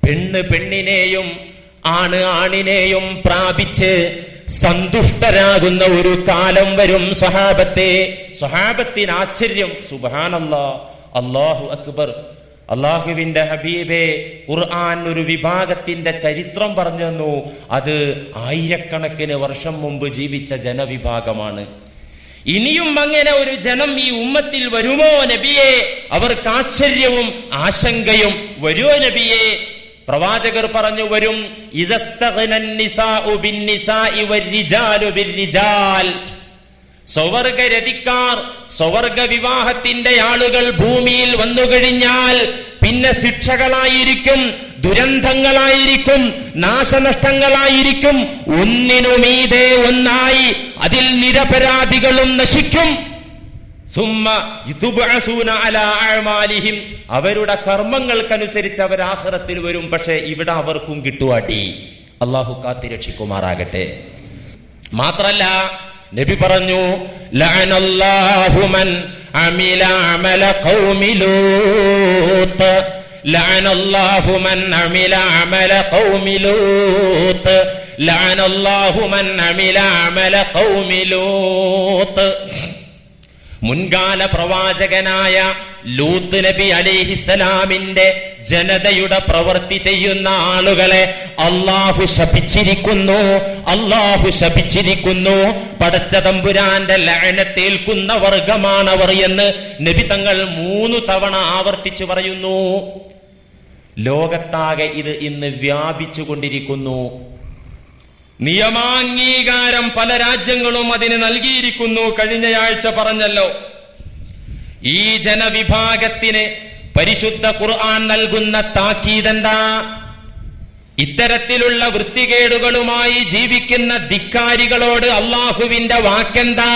പെണ്ണ് പെണ്ണിനെയും ആണ് ആണിനെയും പ്രാപിച്ച് സന്തുഷ്ടരാകുന്ന ഒരു കാലം വരും സ്വഹാബത്തെ. സ്വഹാബത്തിന് ആശ്ചര്യം. സുബ്ഹാനല്ലാഹ്, അല്ലാഹു അക്ബർ. അള്ളാഹുവിന്റെ ഹബീബേ, ഖുർആൻ ഒരു വിഭാഗത്തിന്റെ ചരിത്രം പറഞ്ഞു തന്നു. അത് ആയിരക്കണക്കിന് വർഷം മുമ്പ് ജീവിച്ച ജനവിഭാഗമാണ്. ഇനിയും അങ്ങനെ ഒരു ജനം ഈ ഉമ്മത്തിൽ വരുമോ നബിയെ? അവർക്ക് ആശ്ചര്യവും ആശങ്കയും. വരുമോ നബിയെ? പ്രവാചകർ പറഞ്ഞു, വരും. സ്വവർഗരതിക്കാർ, സ്വവർഗ വിവാഹത്തിന്റെ ആളുകൾ ഭൂമിയിൽ വന്നുകഴിഞ്ഞാൽ പിന്നെ ശിക്ഷകളായിരിക്കും, ദുരന്തങ്ങളായിരിക്കും, നാശനഷ്ടങ്ങളായിരിക്കും. ഒന്നിനുമീതെ ഒന്നായി അതിൽ നിരപരാധികളും നശിക്കും. അവരുടെ കർമ്മങ്ങൾക്കനുസരിച്ച് അവർ ആഖിറത്തിൽ വരും. പക്ഷെ ഇവിടെ അവർക്കും കിട്ടുവാട്ടി. അള്ളാഹു കാത്തിരക്ഷിക്കുമാറാകട്ടെ. മാത്രല്ല നബി പറഞ്ഞു, ലഅനല്ലാഹു മൻ അമില അമല ഖൗമി ലൂത്ത്, ലഅനല്ലാഹു മൻ അമില അമല ഖൗമി ലൂത്ത്, ലഅനല്ലാഹു മൻ അമില അമല ഖൗമി ലൂത്ത്. മുൻകാല പ്രവാചകനായ ലൂത്ത് നബി അലൈഹിസ്സലാമിന്റെ ജനതയുടെ പ്രവൃത്തി ചെയ്യുന്ന ആളുകളെ അല്ലാഹു ശപിച്ചിരിക്കുന്നു, അല്ലാഹു ശപിച്ചിരിക്കുന്നു. പടച്ച തമ്പുരാന്റെ ലഅനത്തേൽക്കുന്ന വർഗമാണവർ എന്ന് നബി തങ്ങൾ 3 തവണ ആവർത്തിച്ചു പറയുന്നു. ലോകത്താകെ ഇത് ഇന്ന് വ്യാപിച്ചു കൊണ്ടിരിക്കുന്നു. നിയമാംഗീകാരം പല രാജ്യങ്ങളും അതിന് നൽകിയിരിക്കുന്നു. കഴിഞ്ഞയാഴ്ച പറഞ്ഞല്ലോ, ഈ ജനവിഭാഗത്തിന് പരിശുദ്ധ ഖുർആൻ നൽകുന്ന താക്കീതെന്താ? ഇത്തരത്തിലുള്ള വൃത്തികേടുകളുമായി ജീവിക്കുന്ന ധിക്കാരികളോട് അള്ളാഹുവിന്റെ വാക്കെന്താ?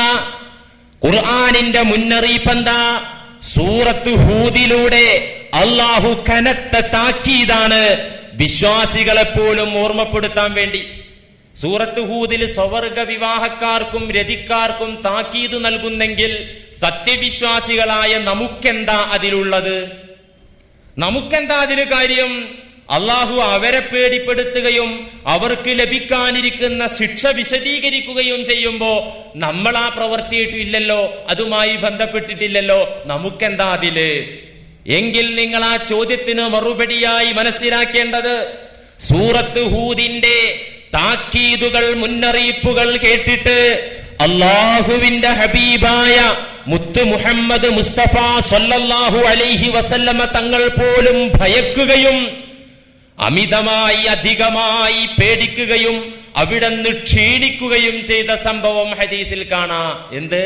ഖുർആനിന്റെ മുന്നറിയിപ്പെന്താ? സൂറത്ത് ഹൂദിലൂടെ അള്ളാഹു കനത്ത താക്കീതാണ് വിശ്വാസികളെപ്പോലും ഓർമ്മപ്പെടുത്താൻ വേണ്ടി. സൂറത്ത് ഹൂദിൽ സ്വവർഗ വിവാഹക്കാർക്കും രതിക്കാർക്കും താക്കീത് നൽകുന്നെങ്കിൽ സത്യവിശ്വാസികളായ നമുക്കെന്താ അതിലുള്ളത്? നമുക്കെന്താ അതിന് കാര്യം? അള്ളാഹു അവരെ പേടിപ്പെടുത്തുകയും അവർക്ക് ലഭിക്കാനിരിക്കുന്ന ശിക്ഷ വിശദീകരിക്കുകയും ചെയ്യുമ്പോ നമ്മൾ ആ പ്രവർത്തിയിട്ടില്ലല്ലോ, അതുമായി ബന്ധപ്പെട്ടിട്ടില്ലല്ലോ, നമുക്കെന്താ അതില്? എങ്കിൽ നിങ്ങൾ ആ ചോദ്യത്തിന് മറുപടിയായി മനസ്സിലാക്കേണ്ടത്, സൂറത്ത് ഹൂദിന്റെ താക്കീതുകൾ, മുന്നറിയിപ്പുകൾ കേട്ടിട്ട് അള്ളാഹുവിന്റെ ഹബീബായ മുത്ത് മുഹമ്മദ് മുസ്തഫ സല്ലല്ലാഹു അലൈഹി വസല്ലമ തങ്ങൾ പോലും ഭയക്കുകയും അമിതമായി അധികമായി പേടിക്കുകയും അവിടുന്ന് ക്ഷീണിക്കുകയും ചെയ്ത സംഭവം ഹദീസിൽ കാണാം. എന്ത്?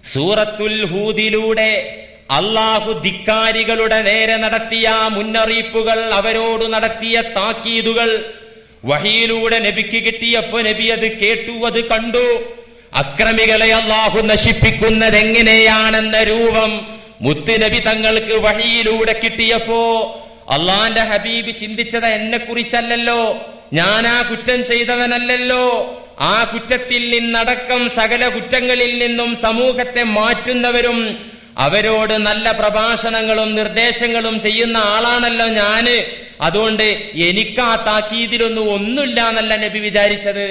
സൂറത്തുൽ ഹൂദിലൂടെ അള്ളാഹു ധിക്കാരികളുടെ നേരെ നടത്തിയ മുന്നറിയിപ്പുകൾ, അവരോട് നടത്തിയ താക്കീതുകൾ വഹിയിലൂടെ നബിക്ക് കിട്ടിയപ്പോ നബി അത് കേട്ടു, അത് കണ്ടു. അക്രമികളെ അള്ളാഹു നശിപ്പിക്കുന്നത് എങ്ങനെയാണെന്ന രൂപം മുത്ത് നബി തങ്ങൾക്ക് വഹിയിലൂടെ കിട്ടിയപ്പോ അള്ളാന്റെ ഹബീബ് ചിന്തിച്ചത് എന്നെ കുറിച്ചല്ലല്ലോ, ഞാൻ ആ കുറ്റം ചെയ്തവനല്ലല്ലോ. ആ കുറ്റത്തിൽ നിന്നടക്കം സകല കുറ്റങ്ങളിൽ നിന്നും സമൂഹത്തെ മാറ്റുന്നവരും അവരോട് നല്ല പ്രഭാഷണങ്ങളും നിർദ്ദേശങ്ങളും ചെയ്യുന്ന ആളാണല്ലോ ഞാന്. അതുകൊണ്ട് എനിക്കാ താക്കീതിലൊന്നും ഒന്നുമില്ല എന്നല്ല നബി വിചാരിച്ചത്.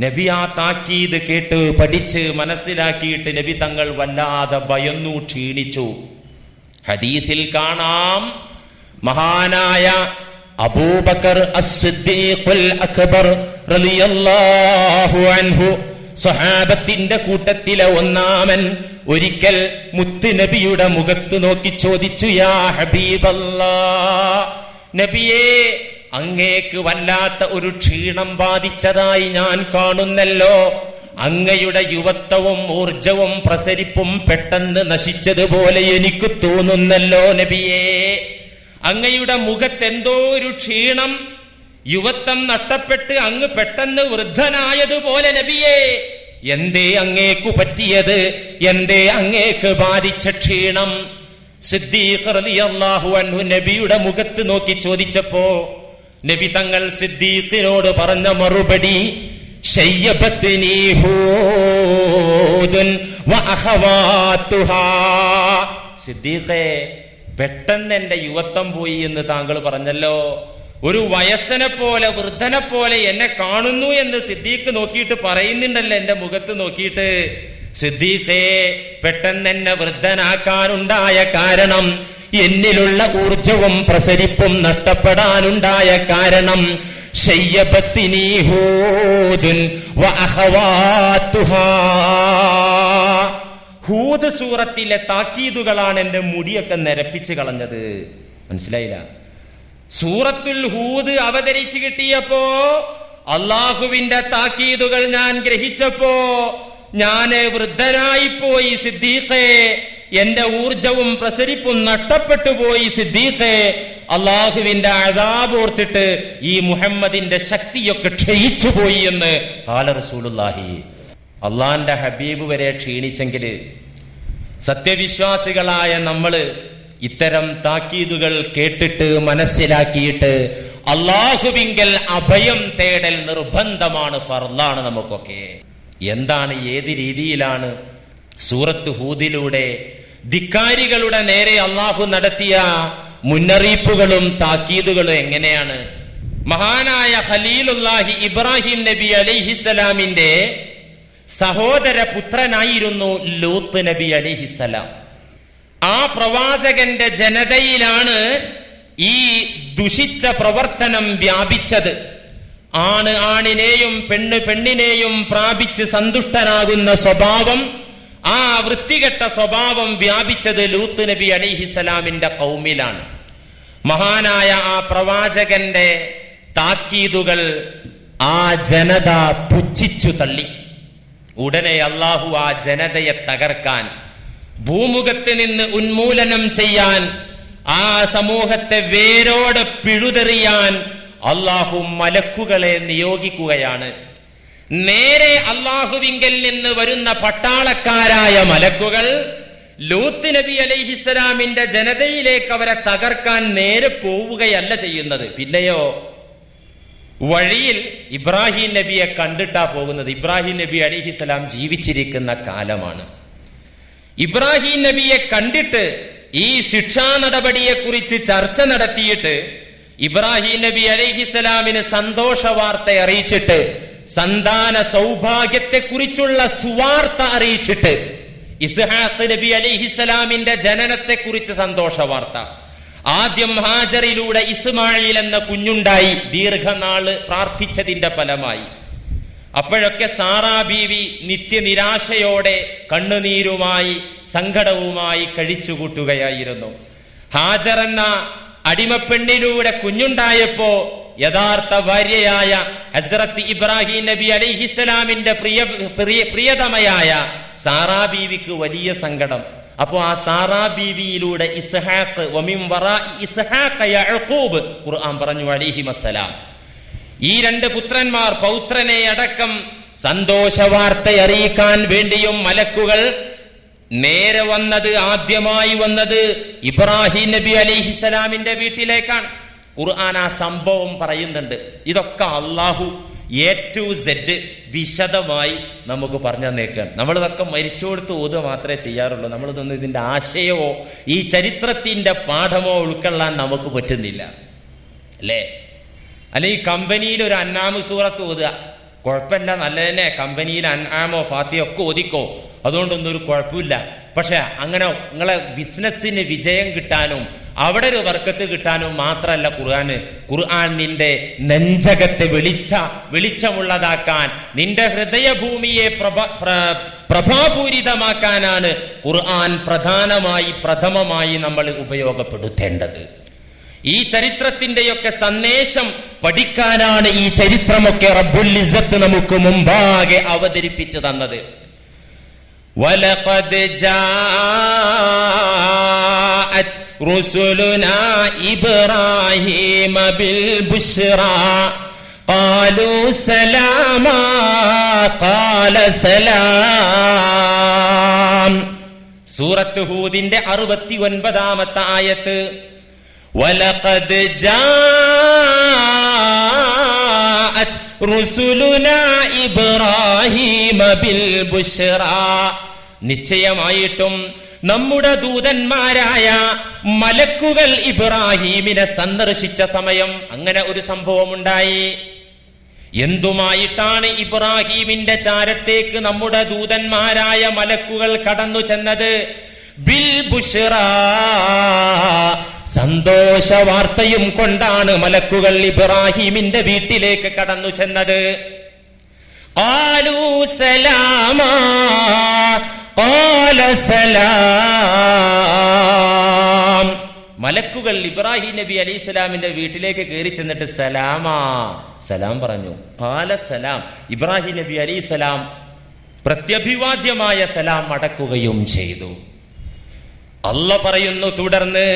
നബി ആ താക്കീത് കേട്ട് പഠിച്ച് മനസ്സിലാക്കിയിട്ട് നബി തങ്ങൾ വല്ലാതെ ഭയന്നു, ക്ഷീണിച്ചു. ഹദീസിൽ കാണാം, മഹാനായ അബൂബക്കർ അസ്സിദ്ദീഖുൽ അക്ബർ റളിയല്ലാഹു അൻഹു, സ്വഹാബത്തിന്റെ കൂട്ടത്തിലെ ഒന്നാമൻ, ഒരിക്കൽ മുത്ത് നബിയുടെ മുഖത്ത് നോക്കി ചോദിച്ചു, യാ ഹബീബല്ലാഹ്, നബിയേ, അങ്ങേക്ക് വല്ലാത്ത ഒരു ക്ഷീണം ബാധിച്ചതായി ഞാൻ കാണുന്നല്ലോ. അങ്ങയുടെ യുവത്വവും ഊർജവും പ്രസരിപ്പും പെട്ടെന്ന് നശിച്ചതുപോലെ എനിക്ക് തോന്നുന്നല്ലോ നബിയേ. അങ്ങയുടെ മുഖത്തെന്തോ ഒരു ക്ഷീണം, യുവത്വം നഷ്ടപ്പെട്ട് അങ്ങ് പെട്ടെന്ന് വൃദ്ധനായതുപോലെ നബിയേ. എന്തേ അങ്ങേക്കു പറ്റിയത്? എന്തേ അങ്ങേക്ക് ബാധിച്ച ക്ഷീണം? സിദ്ദീഖ് റളിയല്ലാഹു അൻഹു നബിയുടെ മുഖത്ത് നോക്കി ചോദിച്ചപ്പോ നബി തങ്ങൾ സിദ്ദീഖിനോട് പറഞ്ഞ മറുപടി, ശയ്യബത്നി ഹൂദുൻ വഅഖവാതുഹാ. സിദ്ദീഖേ, പെട്ടെന്ന് എന്റെ യുവത്വം പോയി എന്ന് താങ്കൾ പറഞ്ഞല്ലോ. ഒരു വയസ്സനെ പോലെ, വൃദ്ധനെ പോലെ എന്നെ കാണുന്നു എന്ന് സിദ്ദീഖ് നോക്കിയിട്ട് പറയുന്നുണ്ടല്ലോ, എന്റെ മുഖത്ത് നോക്കിയിട്ട്. സിദ്ദീഖേ, പെട്ടെന്ന് എന്നെ വൃദ്ധനാക്കാനുണ്ടായ കാരണം, എന്നിലുള്ള ഊർജവും പ്രസരിപ്പും നഷ്ടപ്പെടാനുണ്ടായ കാരണം, ശയ്യബത്തിനീ ഹൂദുൻ വഅഖവാതുഹാ. ഹൂദ് സൂറത്തിലെ താക്കീതുകളാണ് എന്റെ മുടിയൊക്കെ നിരപ്പിച്ച് കളഞ്ഞത്. മനസ്സിലായില്ല? സൂറത്തുൽ ഹൂദ് അവതരിച്ചു കിട്ടിയപ്പോ, അള്ളാഹുവിന്റെ താക്കീതുകൾ ഞാൻ ഗ്രഹിച്ചപ്പോ ഞാൻ വൃദ്ധനായിപ്പോയി സിദ്ദീഖേ. എന്റെ ഊർജവും പ്രസരിപ്പും നഷ്ടപ്പെട്ടു പോയി സിദ്ദീഖേ. അള്ളാഹുവിന്റെ അദാബ് ഓർത്തിട്ട് ഈ മുഹമ്മദിന്റെ ശക്തിയൊക്കെ ക്ഷയിച്ചു പോയി എന്ന് ഖാല റസൂലുള്ളാഹി. അള്ളാന്റെ ഹബീബ് വരെ ക്ഷീണിച്ചെങ്കില് സത്യവിശ്വാസികളായ നമ്മള് ഇത്തരം താക്കീതുകൾ കേട്ടിട്ട് മനസ്സിലാക്കിയിട്ട് അള്ളാഹുവിങ്കൽ അഭയം തേടൽ നിർബന്ധമാണ്, ഫർളാണ് നമുക്കൊക്കെ. എന്താണ്, ഏത് രീതിയിലാണ് സൂറത്ത് ഹൂദിലൂടെ ധിക്കാരികളുടെ നേരെ അള്ളാഹു നടത്തിയ മുന്നറിയിപ്പുകളും താക്കീതുകളും എങ്ങനെയാണ്? മഹാനായ ഖലീലുല്ലാഹി ഇബ്രാഹിം നബി അലൈഹിസ്സലാമിന്റെ സഹോദര പുത്രനായിരുന്നു ലൂത്ത് നബി അലൈഹിസ്സലാം. ആ പ്രവാചകന്റെ ജനതയിലാണ് ഈ ദുഷിച്ച പ്രവർത്തനം വ്യാപിച്ചത്. ആണ് ആണിനെയും പെണ്ണ് പെണ്ണിനെയും പ്രാപിച്ച് സന്തുഷ്ടനാകുന്ന സ്വഭാവം, ആ വൃത്തികെട്ട സ്വഭാവം വ്യാപിച്ചത് ലൂത്ത് നബി അലൈഹിസ്സലാമിന്റെ ഖൗമിലാണ്. മഹാനായ ആ പ്രവാചകന്റെ താക്കീതുകൾ ആ ജനത പുച്ഛിച്ചു തള്ളി. ഉടനെ അള്ളാഹു ആ ജനതയെ തകർക്കാൻ, ഭൂമുഖത്ത് നിന്ന് ഉന്മൂലനം ചെയ്യാൻ, ആ സമൂഹത്തെ വേരോടെ പിഴുതെറിയാൻ അള്ളാഹു മലക്കുകളെ നിയോഗിക്കുകയാണ്. നേരെ അള്ളാഹുവിങ്കൽ നിന്ന് വരുന്ന പട്ടാളക്കാരായ മലക്കുകൾ ലൂത്ത് നബി അലൈഹിസ്സലാമിന്റെ ജനതയിലേക്ക് അവരെ തകർക്കാൻ നേരെ പോവുകയല്ല ചെയ്യുന്നത്. പിന്നെയോ, വഴിയിൽ ഇബ്രാഹിം നബിയെ കണ്ടിട്ടാ പോകുന്നത്. ഇബ്രാഹിം നബി അലൈഹിസ്സലാം ജീവിച്ചിരിക്കുന്ന കാലമാണ്. ഇബ്രാഹിം നബിയെ കണ്ടിട്ട് ഈ ശിക്ഷാ നടപടിയെ കുറിച്ച് ചർച്ച നടത്തിയിട്ട് ഇബ്രാഹിം നബി അലൈഹിസ്സലാമിന് സന്തോഷ വാർത്ത അറിയിച്ചിട്ട്, സന്താന സൗഭാഗ്യത്തെ കുറിച്ചുള്ള സുവാർത്ത അറിയിച്ചിട്ട്, ഇസ്ഹാഖ് നബി അലൈഹിസ്സലാമിന്റെ ജനനത്തെ കുറിച്ച് സന്തോഷ വാർത്ത. ആദ്യം ഹാജറിലൂടെ ഇസ്മായിൽ എന്ന കുഞ്ഞുണ്ടായി, ദീർഘനാള് പ്രാർത്ഥിച്ചതിന്റെ ഫലമായി. അപ്പോഴൊക്കെ സാറാ ബീവി നിത്യനിരാശയോടെ കണ്ണുനീരുമായി സങ്കടവുമായി കഴിച്ചുകൂട്ടുകയായിരുന്നു. ഹാജർ എന്ന അടിമപ്പെണ്ണിലൂടെ കുഞ്ഞുണ്ടായപ്പോ യഥാർത്ഥ ഭാര്യയായ ഹസ്രത്ത് ഇബ്രാഹിം നബി അലൈഹിസ്സലാമിന്റെ പ്രിയതമയായ സാറാ ബീവിക്ക് വലിയ സങ്കടം. അപ്പോ ആ സാറാ ബീവിയിലൂടെ ഇസ്ഹാഖ് വമിൻ വറാഇ ഇസ്ഹാഖ യഅഖൂബ് ഖുർആൻ പറഞ്ഞു അലൈഹിമസ്സലാം. ഈ രണ്ട് പുത്രന്മാർ, പൗത്രനെ അടക്കം സന്തോഷ വാർത്ത അറിയിക്കാൻ വേണ്ടിയും മലക്കുകൾ നേരെ വന്നത്, ആദ്യമായി വന്നത് ഇബ്രാഹിം നബി അലൈഹിസ്സലാമിന്റെ വീട്ടിലേക്കാണ്. ഖുർആൻ ആ സംഭവം പറയുന്നുണ്ട്. ഇതൊക്കെ അള്ളാഹു A to Z വിശദമായി നമുക്ക് പറഞ്ഞു തന്നേക്കാണ്. നമ്മളിതൊക്കെ മരിച്ചു കൊടുത്ത് ഓതുക മാത്രമേ ചെയ്യാറുള്ളൂ. നമ്മളിതൊന്നും ഇതിന്റെ ആശയമോ ഈ ചരിത്രത്തിന്റെ പാഠമോ ഉൾക്കൊള്ളാൻ നമുക്ക് പറ്റുന്നില്ല, അല്ലേ? അല്ലെ, ഈ കമ്പനിയിൽ ഒരു അന്നാമ് സൂറത്ത് ഓതുക, കുഴപ്പമില്ല, നല്ലതന്നെ. കമ്പനിയിൽ അൻആമോ ഫാത്തിഹയോ ഒക്കെ ഓതിക്കോ, അതുകൊണ്ടൊന്നും ഒരു കുഴപ്പമില്ല. പക്ഷെ അങ്ങനെ നിങ്ങളെ ബിസിനസ്സിന് വിജയം കിട്ടാനും അവിടെ ഒരു വർക്കത്ത് കിട്ടാനും മാത്രമല്ല ഖുർആൻ നിന്റെ നെഞ്ചകത്തെ വെളിച്ചമുള്ളതാക്കാൻ, നിന്റെ ഹൃദയഭൂമിയെ പ്രഭാപൂരിതമാക്കാനാണ് ഖുർആൻ പ്രഥമമായി നമ്മൾ ഉപയോഗപ്പെടുത്തേണ്ടത്. ഈ ചരിത്രത്തിന്റെയൊക്കെ സന്ദേശം പഠിക്കാനാണ് ഈ ചരിത്രമൊക്കെ റബ്ബുൽ ഇസ്സത്ത് നമുക്ക് മുമ്പാകെ അവതരിപ്പിച്ചു തന്നത്. വലഖദ് ജാഅത് റുസുലുനാ ഇബ്രാഹീമ ബിൽ ബുശ്റാ ഖാലൂ സലാമാ ഖാല സലാം. സൂറത്ത് ഹൂദിന്റെ 69-ാമത്തെ ആയത്ത്. വലഖദ് ജാഅത് റുസുലുനാ ഇബ്രാഹീമ ബിൽ ബുശ്റാ. നിശ്ചയമായിട്ടും നമ്മുടെ ദൂതന്മാരായ മലക്കുകൾ ഇബ്രാഹീമിനെ സന്ദർശിച്ച സമയം അങ്ങനെ ഒരു സംഭവമുണ്ടായി. എന്തുമായിട്ടാണ് ഇബ്രാഹീമിന്റെ ചാരത്തേക്ക് നമ്മുടെ ദൂതന്മാരായ മലക്കുകൾ കടന്നു ചെന്നത്? ബിൽ ബുശ്റാ, സന്തോഷ വാർത്തയും കൊണ്ടാണ് മലക്കുകൾ ഇബ്രാഹീമിന്റെ വീട്ടിലേക്ക് കടന്നു ചെന്നത്. ഖാലൂ സലാമാ ഖാല സലാം. മലക്കുകൾ ഇബ്രാഹിം നബി അലൈഹി സ്വലാമിന്റെ വീട്ടിലേക്ക് കയറി ചെന്നിട്ട് സലാമാ, സലാം പറഞ്ഞു. ഖാല സലാം, ഇബ്രാഹിം നബി അലൈഹി സ്വലാം പ്രത്യഭിവാദ്യമായ സലാം അടക്കുകയും ചെയ്തു. അല്ലാഹ് പറയുന്നു തുടർന്ന്,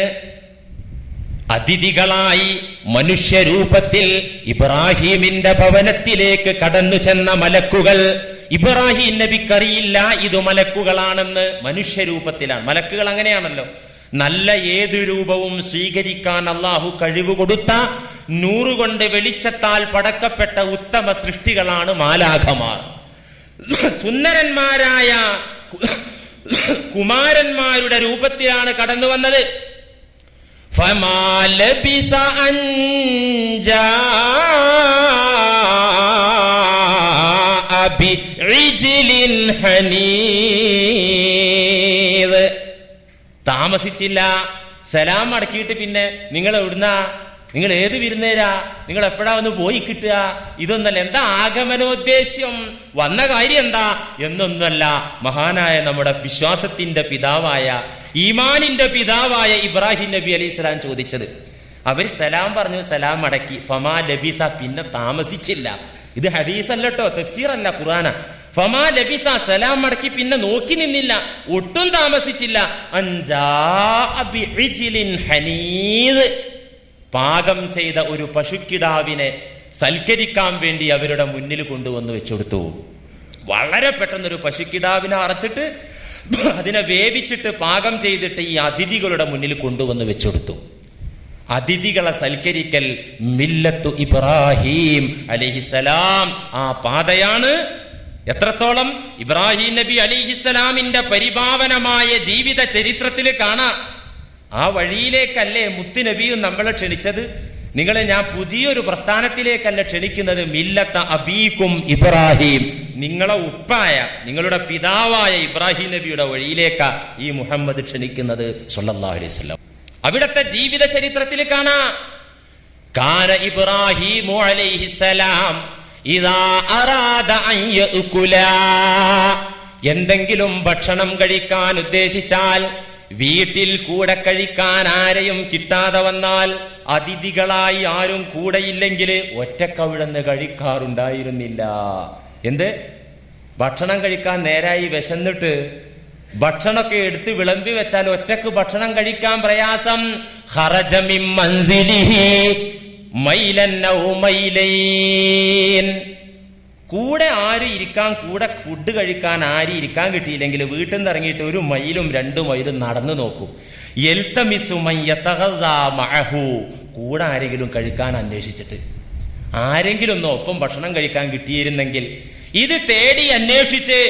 അതിഥികളായി മനുഷ്യരൂപത്തിൽ ഇബ്രാഹീമിന്റെ ഭവനത്തിലേക്ക് കടന്നു ചെന്ന മലക്കുകൾ, ഇബ്രാഹിം നബിക്കറിയില്ല ഇത് മലക്കുകളാണെന്ന്. മനുഷ്യരൂപത്തിലാണ്. മലക്കുകൾ അങ്ങനെയാണല്ലോ, നല്ല ഏതു രൂപവും സ്വീകരിക്കാൻ അള്ളാഹു കഴിവ് കൊടുത്ത, നൂറുകൊണ്ട് വെളിച്ചത്താൽ പടക്കപ്പെട്ട ഉത്തമ സൃഷ്ടികളാണ് മാലാഖമാർ. സുന്ദരന്മാരായ കുമാരന്മാരുടെ രൂപത്തിലാണ് കടന്നു വന്നത്. ഫമാ ലബിസ അൻ ജാഅ ബിഇജ്ലിൻ ഹനീദ്. താമസിച്ചില്ല. സലാം അടക്കിയിട്ട് പിന്നെ നിങ്ങൾ എവിടുന്നാ, നിങ്ങൾ ഏത് വിരുന്നേരാ, നിങ്ങൾ എപ്പോഴാ ഒന്ന് പോയി കിട്ടുക, ഇതൊന്നല്ല. എന്താ ആഗമനോദ്ദേശ്യം, വന്ന കാര്യം എന്താ എന്നൊന്നല്ല. മഹാനായ നമ്മുടെ വിശ്വാസത്തിന്റെ പിതാവായ, ഈമാനിന്റെ പിതാവായ ഇബ്രാഹിം നബി അലൈഹി സ്വലാം ചോദിച്ചത്. അവർ സലാം പറഞ്ഞു, സലാം അടക്കി. ഫമാ ലബിസ, പിന്നെ താമസിച്ചില്ല. ഇത് ഹദീസല്ലോ, തഫ്സീറല്ല, ഖുർആന. ഫമാ ലബിസ, സലാം അടക്കി പിന്നെ നോക്കി നിന്നില്ല, ഒട്ടും താമസിച്ചില്ല. അൻജാ ബിഇജ്ലിൻ ഹനീദ്, പാകം ചെയ്ത ഒരു പശുക്കിടാവിനെ സൽക്കരിക്കാൻ വേണ്ടി അവരുടെ മുന്നിൽ കൊണ്ടുവന്ന് വെച്ചുകൊടുത്തു. വളരെ പെട്ടെന്നൊരു പശുക്കിടാവിനെ അറുത്തിട്ട് അതിനെ വേവിച്ചിട്ട് പാകം ചെയ്തിട്ട് ഈ അതിഥികളുടെ മുന്നിൽ കൊണ്ടുവന്ന് വെച്ചുകൊടുത്തു. അതിഥികളെ സൽക്കരിക്കൽ മില്ലത്തു ഇബ്രാഹിം അലൈഹിസ്സലാം. ആ പാതയാണ്. എത്രത്തോളം ഇബ്രാഹിം നബി അലൈഹിസ്സലാമിന്റെ പരിപാവനമായ ജീവിത ചരിത്രത്തിൽ കാണാം. ആ വഴിയിലേക്കല്ലേ മുത്തുനബിയും നമ്മളെ ക്ഷണിച്ചത്. നിങ്ങളെ ഞാൻ പുതിയൊരു പ്രസ്ഥാനത്തിലേക്കല്ല ക്ഷണിക്കുന്നത്, മില്ലത്ത അബീക്കും ഇബ്രാഹിം, നിങ്ങളെ ഉപ്പായ, നിങ്ങളുടെ പിതാവായ ഇബ്രാഹിം നബിയുടെ വഴിയിലേക്കാ ഈ മുഹമ്മദ് ക്ഷണിക്കുന്നത് സ്വല്ലല്ലാഹു അലൈഹി വസല്ലം. അവിടുത്തെ ജീവിത ചരിത്രത്തിൽ കാണാം, കാന ഇബ്രാഹിമു അലൈഹിസ്സലാം ഇദാ അറാദ അൻ യഅകുല, എന്തെങ്കിലും ഭക്ഷണം കഴിക്കാൻ ഉദ്ദേശിച്ചാൽ, വീട്ടിൽ കൂടെ കഴിക്കാൻ ആരെയും കിട്ടാതെ വന്നാൽ, അതിഥികളായി ആരും കൂടെയില്ലെങ്കിൽ ഒറ്റക്കവിടുന്ന് കഴിക്കാറുണ്ടായിരുന്നില്ല. എന്ത്? ഭക്ഷണം കഴിക്കാൻ നേരായി വിശന്നിട്ട് ഭക്ഷണമൊക്കെ എടുത്ത് വിളമ്പി വെച്ചാൽ ഒറ്റക്ക് ഭക്ഷണം കഴിക്കാൻ പ്രയാസം. ഖറജ മിൻ മൻസിലിഹി മൈലൻ ഔ മൈലൈൻ, കൂടെ ആരും ഇരിക്കാൻ, കൂടെ ഫുഡ് കഴിക്കാൻ ആരും ഇരിക്കാൻ കിട്ടിയില്ലെങ്കിൽ വീട്ടിൽ നിന്ന് ഇറങ്ങിയിട്ട് 1 മൈലും 2 മൈലും നടന്നു നോക്കും. യൽതമിസു മൻ യതഗദാ മഅഹു, കൂടെ ആരെങ്കിലും കഴിക്കാൻ അന്വേഷിച്ചിട്ട്, ആരെങ്കിലും ഒന്ന് ഒപ്പം ഭക്ഷണം കഴിക്കാൻ കിട്ടിയിരുന്നെങ്കിൽ. ഇത് തേടി അന്വേഷിച്ച്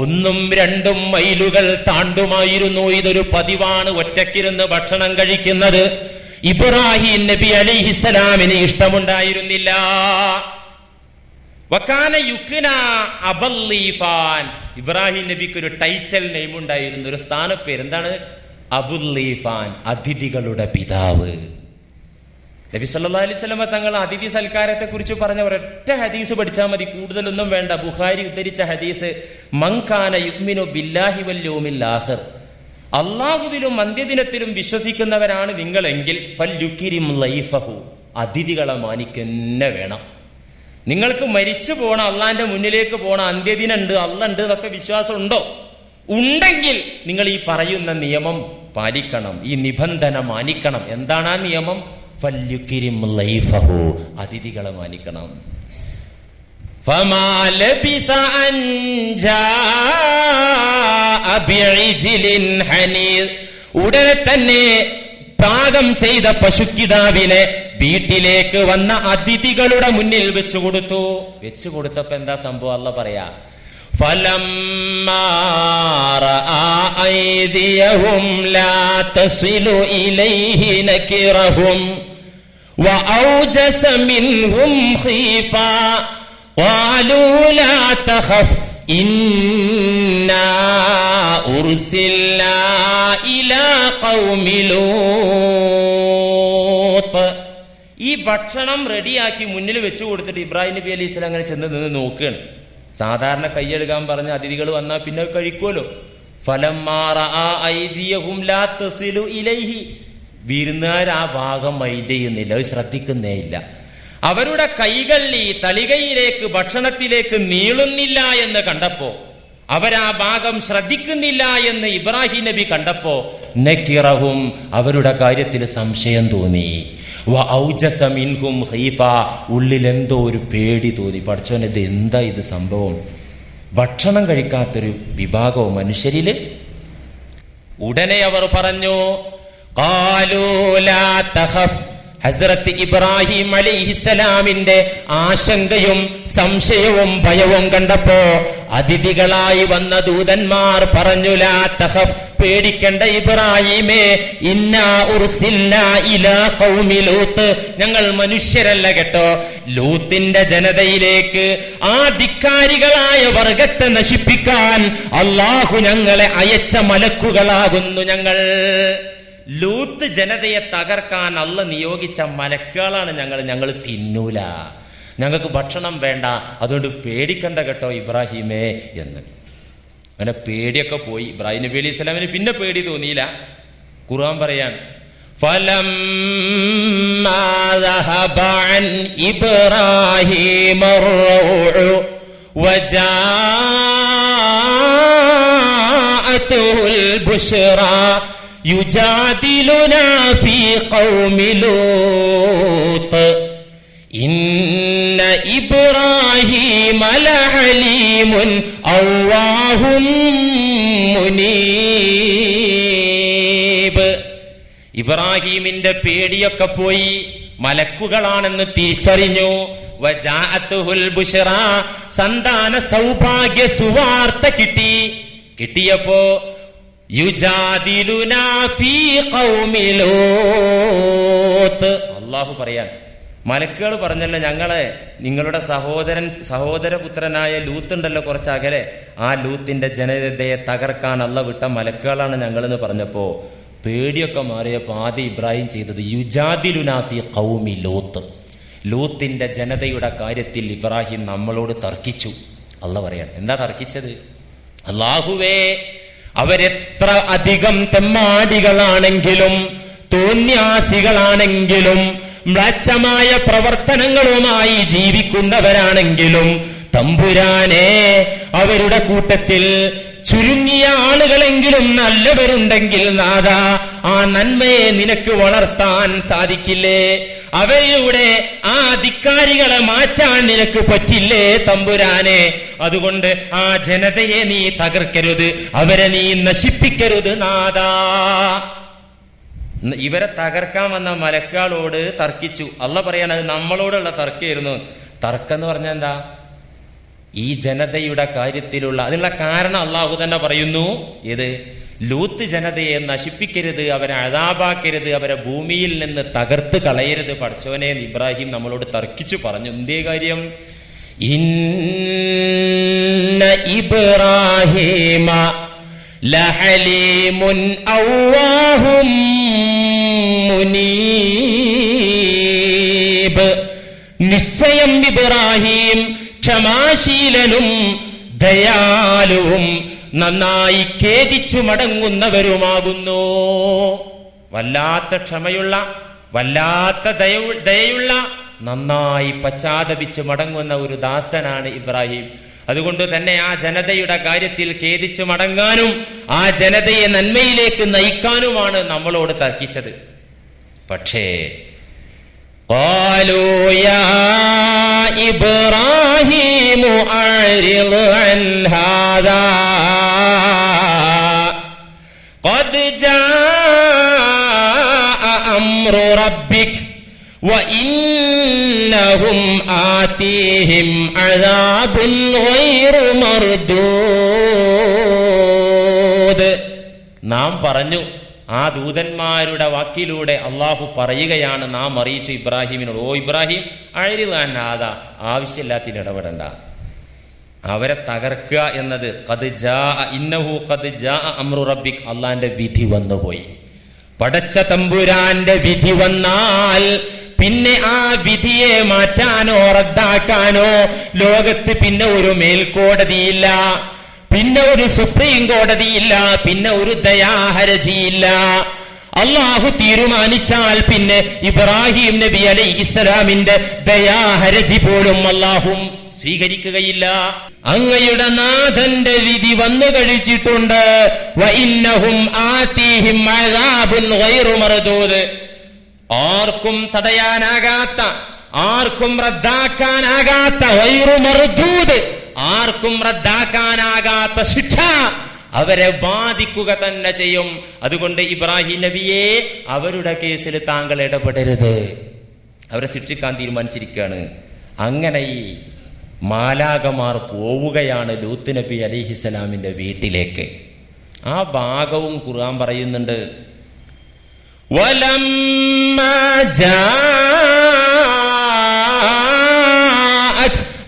1 2 മൈലുകൾ താണ്ടുമായിരുന്നു. ഇതൊരു പതിവാണ്, ഒറ്റക്കിരുന്ന് ഭക്ഷണം കഴിക്കുന്നത്. ഇബ്രാഹിം നബി അലൈഹിസ്സലാമിന് ഇഷ്ടമുണ്ടായിരുന്നില്ല. വകാന യുക്ന അബുല്ലീഫാൻ, ഇബ്രാഹിം നബിക്ക് ഒരു ടൈറ്റൽ നെയിം ഉണ്ടായിരുന്നു, ഒരു സ്ഥാനപ്പേര്. എന്താണ്? അബുല്ലീഫാൻ, അതിഥികളുടെ പിതാവ്. നബി സല്ലല്ലാഹു അലൈഹി വസല്ലം തങ്ങൾ അതിഥി സൽക്കാരത്തെ കുറിച്ച് പറഞ്ഞ ഒരൊറ്റ ഹദീസ് പഠിച്ചാൽ മതി, കൂടുതലൊന്നും വേണ്ട. ബുഖാരി ഉദ്ധരിച്ച ഹദീസ്, മൻ കാന യുഅ്മിനു ബില്ലാഹി വൽ യൗമിൽ ആഖിർ, അല്ലാഹുവിലും അന്ത്യദിനത്തിലും വിശ്വസിക്കുന്നവരാണ് നിങ്ങളെങ്കിൽ ഫൽയുക്രിം ലൈഫഹു, അതിഥികളെ മാനിക്കന്നെ വേണം. നിങ്ങൾക്ക് മരിച്ചു പോണ, അള്ളാന്റെ മുന്നിലേക്ക് പോണ, അന്ത്യദിനുണ്ട്, അള്ളണ്ട് എന്നൊക്കെ വിശ്വാസം ഉണ്ടോ? ഉണ്ടെങ്കിൽ നിങ്ങൾ ഈ പറയുന്ന നിയമം പാലിക്കണം, ഈ നിബന്ധന മാനിക്കണം. എന്താണ് ആ നിയമം? ഫൽയുക്രിം ലൈഫഹു, അതിഥികളെ മാനിക്കണം. ഫമാ ലബിസ അൻ ജാഅ ബിഇജ്ലിൻ ഹനീദ്, ഉടനെ തന്നെ പാകം ചെയ്ത പശുക്കിടാവിനെ വീട്ടിലേക്ക് വന്ന അതിഥികളുടെ മുന്നിൽ വെച്ചു കൊടുത്തു. വെച്ചു കൊടുത്തപ്പോ എന്താ സംഭവം? അല്ലാഹ് പറയാ, فلما رأى أيديهم لا تصل إليه نكرهم وأوجس منهم خيفة قالوا لا تخف إنا أرسلنا إلى قوم لوط. ഈ ഭക്ഷണം റെഡിയാക്കി മുന്നിൽ വെച്ചു കൊടുത്തിട്ട് ഇബ്രാഹിം നബി അലൈഹി സ്വലാം അങ്ങനെ ചെന്ന് നിന്ന് നോക്കുകയാണ്. സാധാരണ കൈയെടുക്കാൻ പറഞ്ഞ അതിഥികൾ വന്നാൽ പിന്നെ കഴിക്കുമല്ലോ. വിരുന്നുകാർ ആ ഭാഗം മൈൻഡ് ചെയ്യുന്നില്ല, അത് ശ്രദ്ധിക്കുന്നേ ഇല്ല. അവരുടെ കൈകൾ ഈ തളികയിലേക്ക് ഭക്ഷണത്തിലേക്ക് നീളുന്നില്ല എന്ന് കണ്ടപ്പോ, അവരാ ഭാഗം ശ്രദ്ധിക്കുന്നില്ല എന്ന് ഇബ്രാഹിം നബി കണ്ടപ്പോ നക്കിറഹും അവരുടെ കാര്യത്തിൽ സംശയം തോന്നി. ഉള്ളിൽ എന്തോ ഒരു പേടി തോന്നി. പഠിച്ചോനെ, ഇത് എന്താ ഇത് സംഭവം? ഭക്ഷണം കഴിക്കാത്തൊരു വിഭാഗവും മനുഷ്യരില്. ഉടനെ അവർ പറഞ്ഞു, ഖാലൂ ലാ തഖഫ്. ഹസ്രത്ത് ഇബ്രാഹിം അലൈഹിസ്സലാമിന്റെ ആശങ്കയും സംശയവും ഭയവും കണ്ടപ്പോ അതിഥികളായി വന്ന ദൂതന്മാർ പറഞ്ഞു, ലാ തഖഫ്, പേടിക്കണ്ട ഇബ്രാഹിമേ, ഇന്നാ ഉർസിൽനാ ഇലാ ഖൗമി ലൂത്ത്, ഞങ്ങൾ മനുഷ്യരല്ല കേട്ടോ, ലൂത്തിന്റെ ജനതയിലേക്ക് ആ ധിക്കാരികളായ വർഗത്തെ നശിപ്പിക്കാൻ അല്ലാഹു ഞങ്ങളെ അയച്ച മലക്കുകളാകുന്നു ഞങ്ങൾ. ലൂത്ത് ജനതയെ തകർക്കാൻ അള്ള നിയോഗിച്ച മലക്കുകളാണ് ഞങ്ങൾ തിന്നൂല, ഞങ്ങൾക്ക് ഭക്ഷണം വേണ്ട, അതുകൊണ്ട് പേടിക്കണ്ട കേട്ടോ ഇബ്രാഹിമേ എന്ന്. അങ്ങനെ പേടിയൊക്കെ പോയി. ഇബ്രാഹിം നബി അലൈഹി സ്വലാമിന് പിന്നെ പേടി തോന്നിയില്ല. ഖുർആൻ പറയാൻ, فَلَمَّا ذَهَبَ عَنْ إِبْرَاهِيمَ الرَّوْعُ وَجَاءَتْهُ الْبُشْرَى يُجَادِلُنَا فِي قَوْمِ لُوطٍ إِنَّ إِبْرَاهِيمَ لَحَلِيمٌ أَوَّاهٌ مُنِيبٌ. ഇബ്രാഹീമിന്റെ പേടിയൊക്കെ പോയി, മലക്കുകളാണെന്ന് തിരിച്ചറിഞ്ഞു. വജാഅത്തുൽ ബുശ്റ, സന്താന സൗഭാഗ്യ സുവാർത്ത കിട്ടിയപ്പോ യുജാദിലുനാ ഫീ ഖൗമി ലൂത്ത്. അല്ലാഹു പറയാൻ, മലക്കുകൾ പറഞ്ഞല്ലോ, ഞങ്ങളെ നിങ്ങളുടെ സഹോദരപുത്രനായ ലൂത്ത് ഉണ്ടല്ലോ കുറച്ച് അകലെ, ആ ലൂത്തിന്റെ ജനതയെ തകർക്കാൻ അള്ള വിട്ട മലക്കുകളാണ് ഞങ്ങളെന്ന് പറഞ്ഞപ്പോ പേടിയൊക്കെ മാറിയപ്പോ ആദ്യം ഇബ്രാഹിം ചെയ്തത് യുജാദിലുനാ ഫീ ഖൗമി ലൂത്ത്, ലൂത്തിന്റെ ജനതയുടെ കാര്യത്തിൽ ഇബ്രാഹിം നമ്മളോട് തർക്കിച്ചു. അള്ള പറയാൻ, എന്താ തർക്കിച്ചത്? അല്ലാഹുവേ, അവരെത്ര അധികം തെമ്മാടികളാണെങ്കിലും തോന്യാസികളാണെങ്കിലും മ്ലേച്ഛമായ പ്രവർത്തനങ്ങളുമായി ജീവിക്കുന്നവരാണെങ്കിലും തമ്പുരാനെ, അവരുടെ കൂട്ടത്തിൽ ചുരുങ്ങിയ ആളുകളെങ്കിലും നല്ലവരുണ്ടെങ്കിൽ നാഥാ, ആ നന്മയെ നിനക്ക് വളർത്താൻ സാധിക്കില്ലേ? അവരുടെ ആ ധിക്കാരികളെ മാറ്റാൻ നിനക്ക് പറ്റില്ലേ തമ്പുരാനെ? അതുകൊണ്ട് ആ ജനതയെ നീ തകർക്കരുത്, അവരെ നീ നശിപ്പിക്കരുത് നാഥാ. ഇവരെ തകർക്കാൻ വന്ന മലക്കുകളോട് തർക്കിച്ചു. അള്ള പറയാണ്, അത് നമ്മളോടുള്ള തർക്കമായിരുന്നു. തർക്കം എന്ന് പറഞ്ഞാൽ എന്താ? ഈ ജനതയുടെ കാര്യത്തിലുള്ള അതിനുള്ള കാരണം അള്ളാഹു തന്നെ പറയുന്നു. ഏത്? ലൂത്ത് ജനതയെ നശിപ്പിക്കരുത്, അവരെ അദാബാക്കരുത്, അവരെ ഭൂമിയിൽ നിന്ന് തകർത്ത് കളയരുത് പടച്ചോനെ. ഇബ്രാഹിം നമ്മളോട് തർക്കിച്ചു പറഞ്ഞു. എന്തേ കാര്യം? ഇന്ന ഇബ്രാഹിമ ലഹലീമുൻ അവ്വാഹും മുനീബ്. നിശ്ചയം ഇബ്രാഹിം ക്ഷമാശീലനും ദയാലുവും നന്നായി ഖേദിച്ചു മടങ്ങുന്നവരുമാകുന്നു. വല്ലാത്ത ക്ഷമയുള്ള, വല്ലാത്ത ദയയുള്ള, നന്നായി പശ്ചാത്തപിച്ച് മടങ്ങുന്ന ഒരു ദാസനാണ് ഇബ്രാഹിം. അതുകൊണ്ട് തന്നെ ആ ജനതയുടെ കാര്യത്തിൽ ഖേദിച്ചു മടങ്ങാനും ആ ജനതയെ നന്മയിലേക്ക് നയിക്കാനുമാണ് നമ്മളോട് തർക്കിച്ചത്. പക്ഷേ قالوا يا إبراهيم أعرض عن هذا قد جاء أمر ربك വഇന്നഹും ആതീഹിം അദാബുൻ ഗൈറു മർദൂദ്. നാം പറഞ്ഞു, ആ ദൂതന്മാരുടെ വാക്കിലൂടെ അള്ളാഹു പറയുകയാണ്, നാം അറിയിച്ചു ഇബ്രാഹിമിനോട്, ഓ ഇബ്രാഹിം അഴിരിതാനാഥ, ആവശ്യമില്ലാത്തിൽ ഇടപെടണ്ട, അവരെ തകർക്കുക എന്നത് ഇന്നഹു ഖദ് ജാഅ അംറു റബ്ബിക്, അള്ളാന്റെ വിധി വന്നുപോയി. പടച്ച തമ്പുരാന്റെ വിധി വന്നാൽ പിന്നെ ആ വിധിയെ മാറ്റാനോ റദ്ദാക്കാനോ ലോകത്ത് പിന്നെ ഒരു മേൽക്കോടതിയില്ല, പിന്നെ ഒരു സുപ്രീം കോടതിയില്ല, പിന്നെ ഒരു ദയാഹരജിയില്ല. അള്ളാഹു തീരുമാനിച്ചാൽ പിന്നെ ഇബ്രാഹിം നബി അലൈഹിസ്സലാമിന്റെ ദയാഹരജി പോലും അള്ളാഹു സ്വീകരിക്കുകയില്ല. അങ്ങയുടെ നാഥന്റെ വിധി വന്നു കഴിച്ചിട്ടുണ്ട്. വഇന്നഹും ആതീഹിം അദാബുൻ ഗൈറു മർദൂദ്. ആർക്കും തടയാനാകാത്ത, ആർക്കും റദ്ദാക്കാനാകാത്ത, ഗൈറു മർദൂദ്, ആർക്കും റദ്ദാക്കാനാകാത്ത ശിക്ഷ അവരെ ബാധിക്കുക തന്നെ ചെയ്യും. അതുകൊണ്ട് ഇബ്രാഹിം നബിയെ, അവരുടെ കേസിൽ താങ്കൾ ഇടപെടരുത്, അവരെ ശിക്ഷിക്കാൻ തീരുമാനിച്ചിരിക്കുകയാണ്. അങ്ങനെ ഈ മാലാകമാർ പോവുകയാണ് ലൂത്ത് നബി അലൈഹിസ്സലാമിന്റെ വീട്ടിലേക്ക്. ആ ഭാഗവും ഖുർആൻ പറയുന്നുണ്ട്. വലമ്മാ ജാഅത്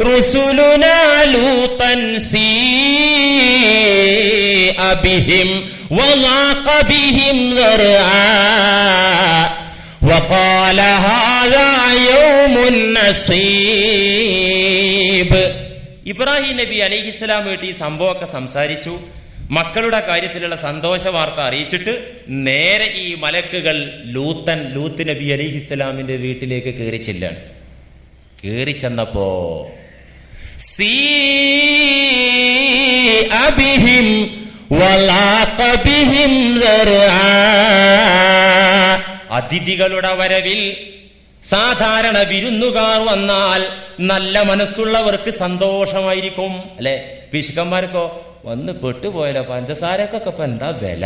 റുസുലുനാ ലൂതൻ സീഅ ബിഹിം വളാഖ ബിഹിം ദർആ വഖാല ഹാദാ യൗമുൻ നസീബ്. ഇബ്രാഹിം നബി അലൈഹിസ്സലാമായിട്ട് ഈ സംഭവമൊക്കെ സംസാരിച്ചു. മക്കളുടെ കാര്യത്തിലുള്ള സന്തോഷ വാർത്ത അറിയിച്ചിട്ട് നേരെ ഈ മലക്കുകൾ ലൂത്ത് നബി അലൈഹിസ്സലാമിന്റെ വീട്ടിലേക്ക് കയറി ചെല്ലാണ്. കയറി ചെന്നപ്പോ ബിഹിം വളാഖ ബിഹിം ദർആ. അതിഥികളുടെ വരവിൽ, സാധാരണ വിരുന്നുകാർ വന്നാൽ നല്ല മനസ്സുള്ളവർക്ക് സന്തോഷമായിരിക്കും, അല്ലെ? പിശുക്കന്മാർക്കോ വന്ന് പെട്ടുപോയല്ലോ, പഞ്ചസാരക്കൊക്കെ ഇപ്പൊ എന്താ വില,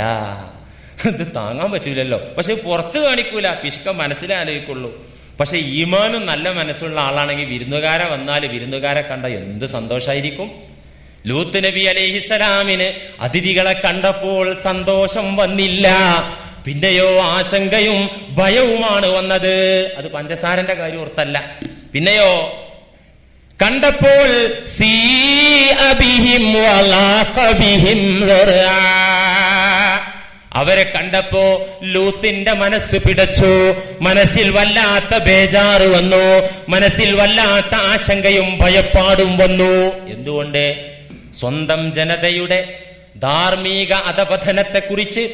ഇത് താങ്ങാൻ പറ്റൂലല്ലോ. പക്ഷെ പുറത്ത് കാണിക്കൂല, പിശുക്ക മനസ്സിലേ ആലോചിക്കുള്ളൂ. പക്ഷെ ഈമാനും നല്ല മനസ്സുള്ള ആളാണെങ്കിൽ വിരുന്നുകാരെ വന്നാൽ വിരുന്നുകാരെ കണ്ട എന്ത് സന്തോഷായിരിക്കും. ലൂത്ത് നബി അലൈഹിസ്സലാമിന് അതിഥികളെ കണ്ടപ്പോൾ സന്തോഷം വന്നില്ല, പിന്നെയോ ആശങ്കയും ഭയവുമാണ് വന്നത്. അത് പഞ്ചസാരന്റെ കാര്യം ഓർത്തല്ല. പിന്നെയോ കണ്ടപ്പോൾ അവരെ കണ്ടപ്പോ ലൂത്തിന്റെ മനസ്സ് പിടച്ചു, മനസ്സിൽ വല്ലാത്ത ബേജാറ് വന്നു, മനസ്സിൽ വല്ലാത്ത ആശങ്കയും ഭയപ്പാടും വന്നു. എന്തുകൊണ്ട്? സ്വന്തം ജനതയുടെ ധാർമ്മിക അധപതനത്തെക്കുറിച്ച്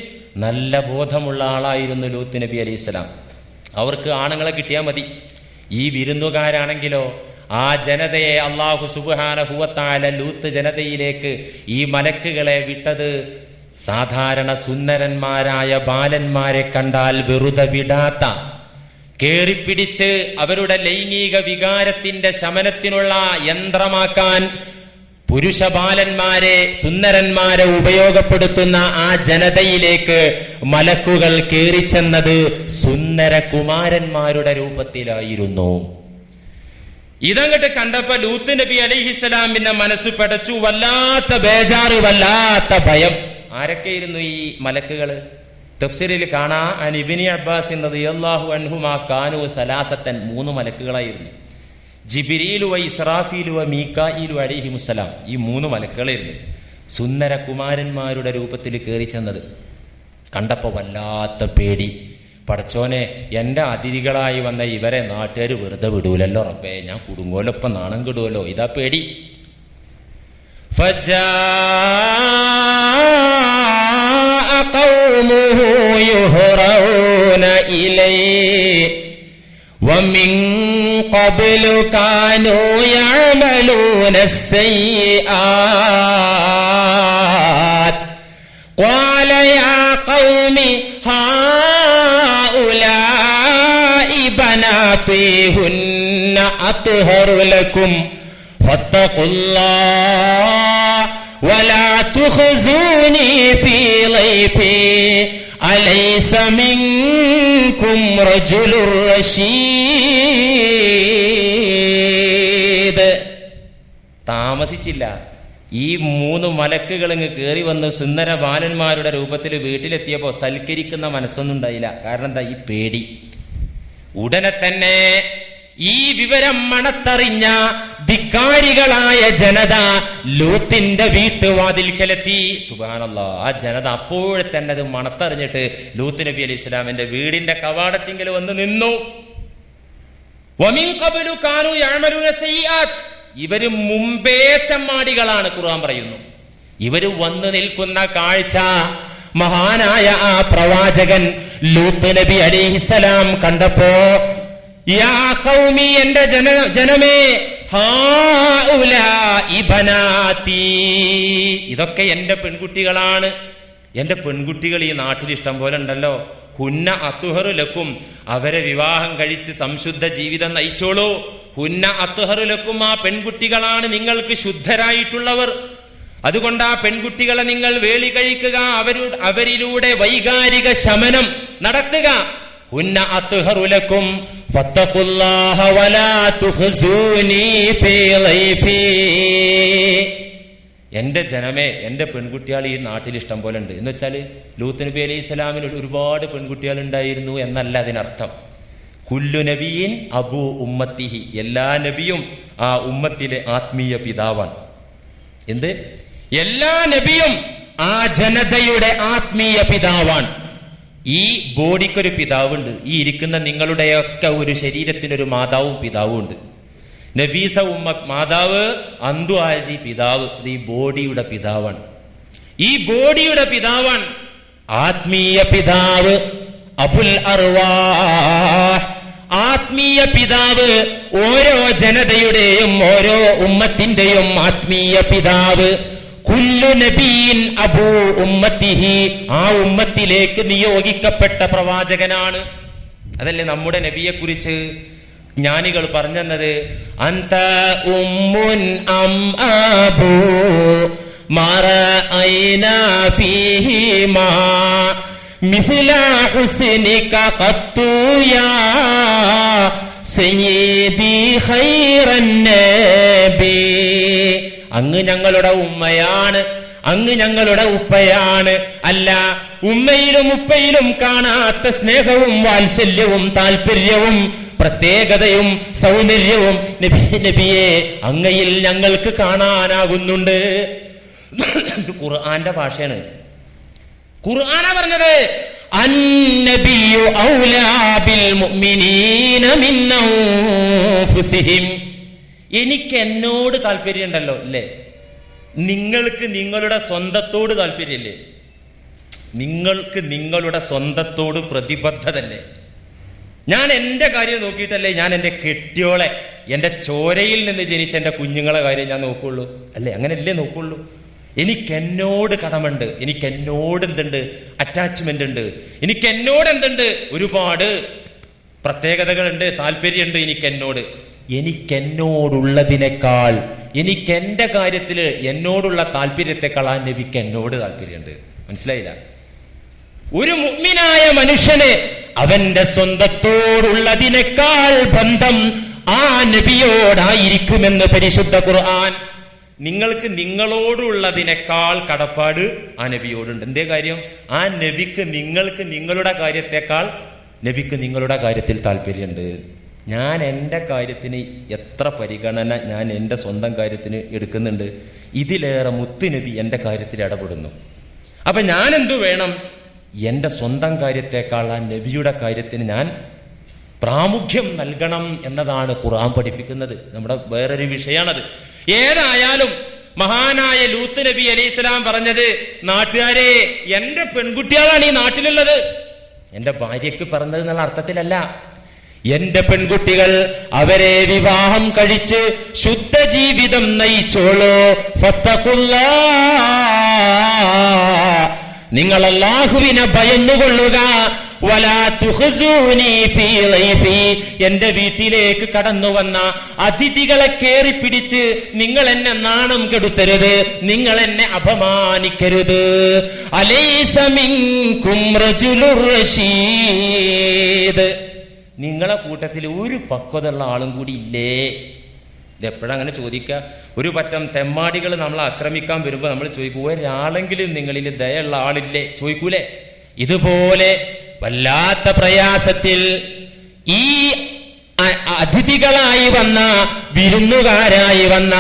നല്ല ബോധമുള്ള ആളായിരുന്നു ലൂത്ത് നബി അലൈഹിസ്സലാം. അവർക്ക് ആണുങ്ങളെ കിട്ടിയാൽ മതി. ഈ വിരുന്നുകാരാണെങ്കിലോ ആ ജനതയെ അല്ലാഹു സുബ്ഹാനഹു വ തആല ലൂത്ത് ജനതയിലേക്ക് ഈ മലക്കുകളെ വിട്ടത് സാധാരണ സുന്ദരന്മാരായ ബാലന്മാരെ കണ്ടാൽ വെറുതെ വിടാത്ത, കേറിപ്പിടിച്ച് അവരുടെ ലൈംഗിക വികാരത്തിന്റെ ശമനത്തിനുള്ള യന്ത്രമാക്കാൻ പുരുഷ ബാലന്മാരെ, സുന്ദരന്മാരെ ഉപയോഗപ്പെടുത്തുന്ന ആ ജനതയിലേക്ക് മലക്കുകൾ കേറിച്ചെന്നത് സുന്ദര കുമാരന്മാരുടെ രൂപത്തിലായിരുന്നു. ഇതങ്ങട്ട് കണ്ടപ്പോ ലൂത്ത് നബി അലൈഹിസ്സലാമിന്റെ മനസ്സ് പടച്ചു, വല്ലാത്ത ബേജാറ്, വല്ലാത്ത ഭയം. ആരൊക്കെയിരുന്നു ഈ മലക്കുകള്? തഫ്സീറിൽ കാണാ, അൻ ഇബ്നി അബ്ബാസ് റളിയല്ലാഹു അൻഹുമാ കാനൂ സലാസത്തൻ, 3 മലക്കുകളായിരുന്നു. ജിബ്രീലു വ ഇസ്രാഫീലു വ മീകായിലു അലൈഹിമുസ്സലാം, ഈ 3 മലക്കുകളായിരുന്നു സുന്ദര കുമാരന്മാരുടെ രൂപത്തിൽ കയറി ചെന്നത്. കണ്ടപ്പോ വല്ലാത്ത പേടി. പടച്ചോനെ, എന്റെ അതിഥികളായി വന്ന ഇവരെ നാട്ടുകാർ വെറുതെ വിടൂലല്ലോ റബ്ബേ, ഞാൻ കുടുങ്ങോലോ, ഇപ്പൊ നാണം കിടുവല്ലോ, ഇതാ പേടി. فجاء قومه يهرعون إليه ومن قبل كانوا يعملون السيئات قال يا قوم هؤلاء بناتي هن أطهر لكم فاتقوا الله ولا تخزوني في ضيفي അലൈസ മിൻകും റജുലുർ റശീദ്. താമസിച്ചില്ല, ഈ 3 മലക്കുകൾ ഇങ്ങ് കയറി വന്ന് സുന്ദര ബാലന്മാരുടെ രൂപത്തിൽ വീട്ടിലെത്തിയപ്പോ സൽക്കരിക്കുന്ന മനസ്സൊന്നും ഉണ്ടായില്ല. കാരണം എന്താ? ഈ പേടി. ഉടനെ തന്നെ ഈ വിവരം മണത്തറിഞ്ഞ ധിക്കാരികളായ ജനത ലൂത്തിന്റെ വീട്ടുവാതിൽക്കലെത്തി. സുബ്ഹാനല്ലാഹ്, ആ ജനത അപ്പോഴെ തന്നെ അത് മണത്തറിഞ്ഞിട്ട് ലൂത്ത് നബി അലൈഹി ഇസ്ലാമിന്റെ വീടിന്റെ കവാടത്തിങ്കൽ വന്ന് നിന്നു. വമിൻ ഖബ്ലു കാനൂ യഅമലൂന സയ്യിആത്ത്. ഇവര് മുമ്പേ തെമ്മാടികളാണ്, ഖുർആൻ പറയുന്നു. ഇവര് വന്നു നിൽക്കുന്ന കാഴ്ച മഹാനായ ആ പ്രവാചകൻ ലൂത്ത് നബി അലൈഹിസ്സലാം കണ്ടപ്പോ, യാ ഖൗമി, എന്റെ ജനമേ, ഹാഉലാഇ ബനാതി, ഇതൊക്കെ എന്റെ പെൺകുട്ടികളാണ്. എന്റെ പെൺകുട്ടികൾ ഈ നാട്ടിൽ ഇഷ്ടം പോലെ ഉണ്ടല്ലോ. ഹുന്ന അത്ഹറു ലക്കും, അവരെ വിവാഹം കഴിച്ച് സംശുദ്ധ ജീവിതം നയിച്ചോളൂ. ഹുന്ന അത്ഹറു ലക്കും, ആ പെൺകുട്ടികളാണ് നിങ്ങൾക്ക് ശുദ്ധരായിട്ടുള്ളവർ. അതുകൊണ്ട് ആ പെൺകുട്ടികളെ നിങ്ങൾ വേളി കഴിക്കുക, അവരിലൂടെ വൈകാരിക ശമനം നടത്തുക. ഹുന്ന അത്ഹറു ലക്കും ഫത്തഖുല്ലാഹ വലാ തുഖ്സൂനി ഫീ ളൈഫി. എന്റെ ജനമേ, എന്റെ പെൺകുട്ടികൾ ഈ നാട്ടിൽ ഇഷ്ടം പോലെ ഉണ്ട് എന്ന് വെച്ചാൽ ലൂത്ത് നബി അലൈഹി സ്വലാമിന് ഒരുപാട് പെൺകുട്ടികൾ ഉണ്ടായിരുന്നു എന്നല്ല അതിനർത്ഥം. കുല്ലു നബിയിൻ അബൂ ഉമ്മത്തിഹി, എല്ലാ നബിയും ആ ഉമ്മത്തിലെ ആത്മീയ പിതാവാണ്. എന്ത്? എല്ലാ നബിയും ആ ജനതയുടെ ആത്മീയ പിതാവാണ്. ഈ ബോഡിക്കൊരു പിതാവുണ്ട്. ഈ ഇരിക്കുന്ന നിങ്ങളുടെയൊക്കെ ഒരു ശരീരത്തിനൊരു മാതാവും പിതാവും ഉണ്ട്. നബീസ ഉമ്മ മാതാവ്, അന്തു ആജി പിതാവ്. ഇത് ഈ ബോഡിയുടെ പിതാവാണ്. ഈ ബോഡിയുടെ പിതാവാണ് ആത്മീയ പിതാവ്. അബുൽ അർവാഹ്, ആത്മീയ പിതാവ്. ഓരോ ജനതയുടെയും ഓരോ ഉമ്മത്തിന്റെയും ആത്മീയ പിതാവ്. കുല്ലു നബീൻ അബൂ ഉമ്മത്തിഹി, ആ ഉമ്മത്തിലേക്ക് നിയോഗിക്കപ്പെട്ട പ്രവാചകനാണ്. അതല്ലേ നമ്മുടെ നബിയെ കുറിച്ച് ജ്ഞാനികൾ പറഞ്ഞത്? അന്ത ഉമ്മുൻ അം അബൂ മറഅയ്നാ ഫീഹിമാ മിസ്ല ഹുസ്നിക ഖത്തു യാ സയ്യിദി ഖൈറൻ നബി. അങ്ങ് ഞങ്ങളുടെ ഉമ്മയാണ്, അങ്ങ് ഞങ്ങളുടെ ഉപ്പയാണ്. അല്ല, ഉമ്മയിലും ഉപ്പയിലും കാണാത്ത സ്നേഹവും വാത്സല്യവും താല്പര്യവും പ്രത്യേകതയും സൗന്ദര്യവും നബിയെ അങ്ങയിൽ ഞങ്ങൾക്ക് കാണാനാകുന്നുണ്ട്. ഇത് ഖുർആന്റെ ഭാഷയാണ്. ഖുർആനാ പറഞ്ഞത്, അന്നബിയു ഔലാ ബിൽ മുഅ്മിനീന മിൻ അൻഫുസിഹിം. എനിക്ക് എന്നോട് താല്പര്യം ഉണ്ടല്ലോ അല്ലേ? നിങ്ങൾക്ക് നിങ്ങളുടെ സ്വന്തത്തോട് താല്പര്യമില്ലേ? നിങ്ങൾക്ക് നിങ്ങളുടെ സ്വന്തത്തോട് പ്രതിബദ്ധതല്ലേ? ഞാൻ എന്റെ കാര്യം നോക്കിയിട്ടല്ലേ ഞാൻ എന്റെ കെട്ടിയോളെ, എന്റെ ചോരയിൽ നിന്ന് ജനിച്ച എന്റെ കുഞ്ഞുങ്ങളെ കാര്യം ഞാൻ നോക്കുള്ളൂ അല്ലേ? അങ്ങനെയല്ലേ നോക്കുള്ളൂ? എനിക്കെന്നോട് കടമുണ്ട്, എനിക്കെന്നോട് എന്തുണ്ട്? അറ്റാച്ച്മെന്റ് ഉണ്ട്. എനിക്കെന്നോട് എന്തുണ്ട്? ഒരുപാട് പ്രത്യേകതകളുണ്ട്, താല്പര്യമുണ്ട് എനിക്കെന്നോട്. എനിക്കെന്നോടുള്ളതിനേക്കാൾ, എനിക്കെന്റെ കാര്യത്തില് എന്നോടുള്ള താല്പര്യത്തെക്കാൾ ആ നബിക്ക് എന്നോട് താല്പര്യമുണ്ട്. മനസ്സിലായില്ല? ഒരു മുഅ്മിനായ മനുഷ്യന് അവന്റെ സ്വന്തത്തോടുള്ളതിനേക്കാൾ ബന്ധം ആ നബിയോടായിരിക്കുമെന്ന് പരിശുദ്ധ ഖുർആൻ. നിങ്ങൾക്ക് നിങ്ങളോടുള്ളതിനേക്കാൾ കടപ്പാട് ആ നബിയോടുണ്ട്. എന്തേ കാര്യം? ആ നബിക്ക് നിങ്ങൾക്ക് നിങ്ങളുടെ കാര്യത്തെക്കാൾ നബിക്ക് നിങ്ങളുടെ കാര്യത്തിൽ താല്പര്യമുണ്ട്. ഞാൻ എൻ്റെ കാര്യത്തിന് എത്ര പരിഗണന ഞാൻ എൻ്റെ സ്വന്തം കാര്യത്തിന് എടുക്കുന്നുണ്ട്, ഇതിലേറെ മുത്ത് നബി എൻ്റെ കാര്യത്തിൽ ഇടപെടുന്നു. അപ്പൊ ഞാൻ എന്തു വേണം? എൻ്റെ സ്വന്തം കാര്യത്തെക്കാൾ ആ നബിയുടെ കാര്യത്തിന് ഞാൻ പ്രാമുഖ്യം നൽകണം എന്നതാണ് ഖുർആൻ പഠിപ്പിക്കുന്നത്. നമ്മുടെ വേറൊരു വിഷയമാണത്. ഏതായാലും മഹാനായ ലൂത്ത് നബി അലൈഹി സ്വലാം പറഞ്ഞത്, നാട്ടുകാരെ, എന്റെ പെൺകുട്ടികളാണ് ഈ നാട്ടിലുള്ളത്. എന്റെ ഭാര്യയ്ക്ക് പറഞ്ഞത് എന്നുള്ള അർത്ഥത്തിലല്ല. എന്റെ പെൺകുട്ടികൾ, അവരെ വിവാഹം കഴിച്ച് ശുദ്ധ ജീവിതം നയിച്ചോളൂ. ഫത്തഖുല്ലാഹ്, നിങ്ങൾ അല്ലാഹുവിനെ ഭയന്നുകൊള്ളുക. വലാ തുഖ്സൂനി ഫീ ളൈഫി, എന്റെ വീട്ടിലേക്ക് കടന്നു വന്ന അതിഥികളെ കേറിപ്പിടിച്ച് നിങ്ങൾ എന്നെ നാണം കെടുത്തരുത്, നിങ്ങൾ എന്നെ അപമാനിക്കരുത്. അലൈസ മിൻകും റജുലുർ റശീദ്, നിങ്ങളെ കൂട്ടത്തിൽ ഒരു പക്വതയുള്ള ആളും കൂടി ഇല്ലേ? ഇതെപ്പോഴങ്ങനെ ചോദിക്കുക? ഒരു പറ്റം തെമ്മാടികൾ നമ്മളെ ആക്രമിക്കാൻ വരുമ്പോൾ നമ്മൾ ചോദിക്കും, ഒരാളെങ്കിലും നിങ്ങളിൽ ദയുള്ള ആളില്ലേ? ചോദിക്കൂലേ? ഇതുപോലെ വല്ലാത്ത പ്രയാസത്തിൽ ഈ അതിഥികളായി വന്ന, വിരുന്നുകാരായി വന്ന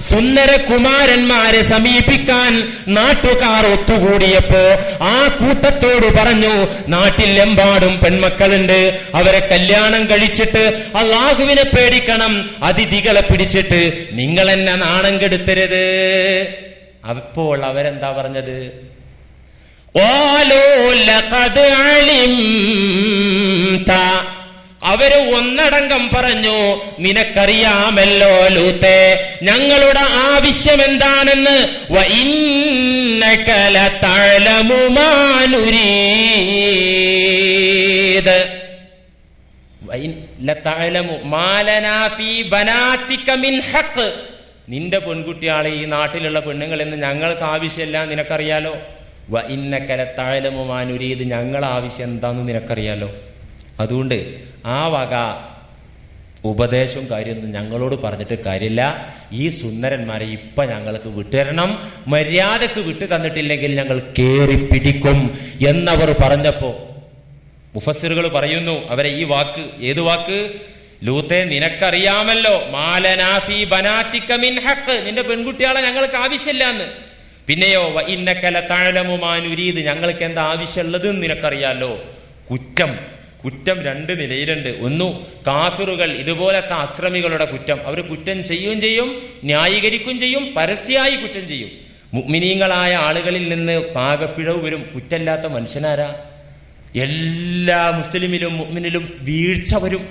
സുന്ദരകുമാരന്മാരെ സമീപിക്കാൻ നാട്ടുകാർ ഒത്തുകൂടിയപ്പോ ആ കൂട്ടത്തോട് പറഞ്ഞു, നാട്ടിലെമ്പാടും പെൺമക്കളുണ്ട്, അവരെ കല്യാണം കഴിച്ചിട്ട് അള്ളാഹുവിനെ പേടിക്കണം, അതിഥികളെ പിടിച്ചിട്ട് നിങ്ങൾ എന്നെ നാണം കെടുത്തരുത്. അപ്പോൾ അവരെന്താ പറഞ്ഞത്? അവര് ഒന്നടങ്കം പറഞ്ഞു, നിനക്കറിയാമല്ലോ ലൂത്തേ ഞങ്ങളുടെ ആവശ്യം എന്താണെന്ന്. വഇന്നക ലതഅലമു മാ നുരീദ് ലതഅലമു മാ ലനാ ഫീ ബനാതിക മിൻ ഹഖ്, നിന്റെ പെൺകുട്ടിയാളെ ഈ നാട്ടിലുള്ള പെണ്ണുങ്ങളെന്ന് ഞങ്ങൾക്ക് ആവശ്യമില്ല, നിനക്കറിയാലോ. വഇന്നക ലതഅലമു മാ നുരീദ്, ഞങ്ങളുടെ ആവശ്യം എന്താന്ന് നിനക്കറിയാലോ. അതുകൊണ്ട് ആ വക ഉപദേശവും കാര്യമൊന്നും ഞങ്ങളോട് പറഞ്ഞിട്ട് കാര്യമില്ല. ഈ സുന്ദരന്മാരെ ഇപ്പൊ ഞങ്ങൾക്ക് വിട്ടുതരണം, മര്യാദക്ക് വിട്ടു തന്നിട്ടില്ലെങ്കിൽ ഞങ്ങൾ കേറി പിടിക്കും എന്നവർ പറഞ്ഞപ്പോ മുഫസ്സിറുകൾ പറയുന്നു അവരെ ഈ വാക്ക്, ഏത് വാക്ക്? ലൂത്തേ നിനക്കറിയാമല്ലോ, മാലനാ ഫീ ബനാതിക മിൻ ഹഖ്, നിന്റെ പെൺകുട്ടികളെ ഞങ്ങൾക്ക് ആവശ്യമില്ല എന്ന്. പിന്നെയോ വഇന്നക ലതഅലമു മാ നുരീദ്, ഞങ്ങൾക്ക് എന്താ ആവശ്യമുള്ളത് നിനക്കറിയാലോ. കുറ്റം രണ്ട് നിലയിലുണ്ട്. ഒന്ന്, കാഫിറുകൾ, ഇതുപോലത്തെ അക്രമികളുടെ കുറ്റം. അവർ കുറ്റം ചെയ്യുകയും ചെയ്യും, ന്യായീകരിക്കുകയും ചെയ്യും, പരസ്യമായി കുറ്റം ചെയ്യും. മുഅ്മിനീങ്ങളായ ആളുകളിൽ നിന്ന് പാകപ്പിഴവ് വരും. കുറ്റമില്ലാത്ത മനുഷ്യനാരാ? എല്ലാ മുസ്ലിമിലും മുഅ്മിനിലും വീഴ്ച വരും.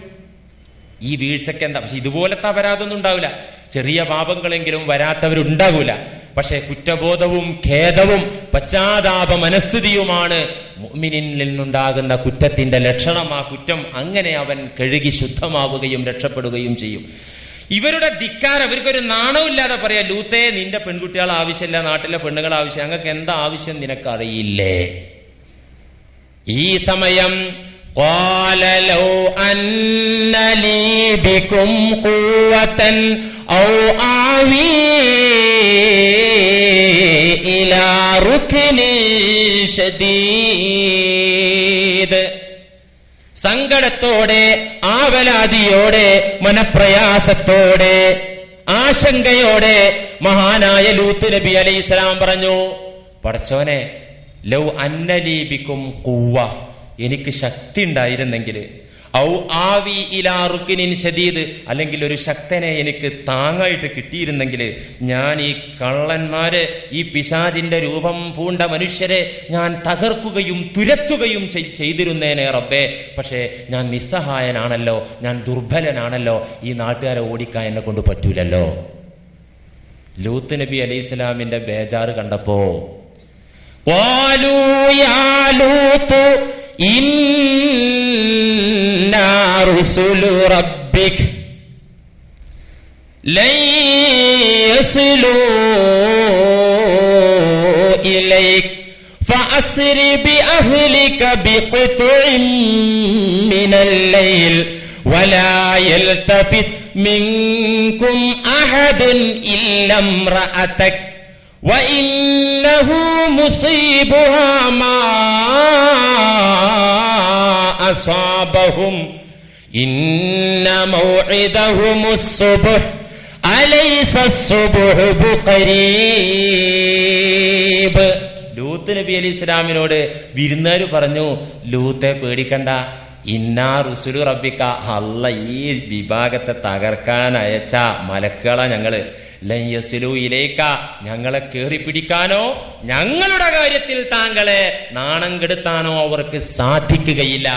ഈ വീഴ്ചക്ക് എന്താ? പക്ഷെ ഇതുപോലത്തെ അപരാധമൊന്നും ഉണ്ടാവില്ല. ചെറിയ പാപങ്ങളെങ്കിലും വരാത്തവരുണ്ടാകൂല. പക്ഷെ കുറ്റബോധവും ഖേദവും പശ്ചാത്താപ മനസ്ഥിതിയുമാണ് മുഅ്മിനിൽ നിന്നുണ്ടാകുന്ന കുറ്റത്തിന്റെ ലക്ഷണം. ആ കുറ്റം അങ്ങനെ അവൻ കഴുകി ശുദ്ധമാവുകയും രക്ഷപ്പെടുകയും ചെയ്യും. ഇവരുടെ ധിക്കാരം, ഇവർക്കൊരു നാണമില്ലാതെ പറയാ, ലൂത്തേ നിന്റെ പെൺകുട്ടികൾ ആവശ്യമില്ല, നാട്ടിലെ പെണ്ണുകൾ ആവശ്യം, ഞങ്ങൾക്ക് എന്താ ആവശ്യം നിനക്കറിയില്ലേ? ഈ സമയം ഖാല ലൗ അന്ന ലീ ബികും ഖുവതൻ ഔ ആവി ഇലാ റുക്നിൻ ശദീദ്, സങ്കടത്തോടെ, ആവലാതിയോടെ, മനപ്രയാസത്തോടെ, ആശങ്കയോടെ മഹാനായ ലൂത്ത് നബി അലൈഹിസ്സലാം പറഞ്ഞു, പടച്ചോനെ ലൗ അന്നലീ ബികും ഖുവ്വ, എനിക്ക് ശക്തി ഉണ്ടായിരുന്നെങ്കിൽ, ഔ ആവി ഇലാ റുക്നിൻ ശദീദ്, അല്ലെങ്കിൽ ഒരു ശക്തനെ എനിക്ക് താങ്ങായിട്ട് കിട്ടിയിരുന്നെങ്കിൽ, ഞാൻ ഈ കള്ളന്മാരെ, ഈ പിശാചിന്റെ രൂപം പൂണ്ട മനുഷ്യരെ ഞാൻ തകർക്കുകയും തുരത്തുകയും ചെയ്തിരുന്നേനെ റബ്ബേ. പക്ഷേ ഞാൻ നിസ്സഹായനാണല്ലോ, ഞാൻ ദുർബലനാണല്ലോ, ഈ നാട്ടുകാരെ ഓടിക്കാൻ എന്നെ കൊണ്ട് പറ്റൂലല്ലോ. ലൂത്ത് നബി അലൈഹിസ്സലാമിന്റെ ബേജാറ് കണ്ടപ്പോ ഖാലൂ യാ ലൂത്ത് ഇന്നാ റുസുലു റബ്ബിക ലൻ യസിലൂ ഇലൈക ഫഅസ്രി ബിഅഹ്ലിക ബിഖത്ഇൻ മിനൽ ലൈൽ വലാ യൽതഫിത് മിൻകും അഹദുൻ ഇല്ലാ ഇംറഅതക وَإِنَّهُ مُصِيبُهَا مَا أَصَابَهُمْ إِنَّ مَوْعِدَهُمُ الصُّبْحُ أَلَيْسَ الصُّبْحُ بِقَرِيبٍ. ലൂത്ത് നബി അലൈഹി സ്വലാമിനോട് വിരുന്നുകാർ പറഞ്ഞു, ലൂത്തെ പേടിക്കണ്ട, ഇന്നാ റുസുലു റബ്ബിക, അല്ല ഈ വിഭാഗത്തെ തകർക്കാൻ അയച്ച മലക്കുകളാ ഞങ്ങള്. ലയസിലു ഇലൈക, ഞങ്ങളെ കേറി പിടിക്കാനോ ഞങ്ങളുടെ കാര്യത്തിൽ താങ്കളെ നാണം കെടുത്താനോ അവർക്ക് സാധിക്കുകയില്ല.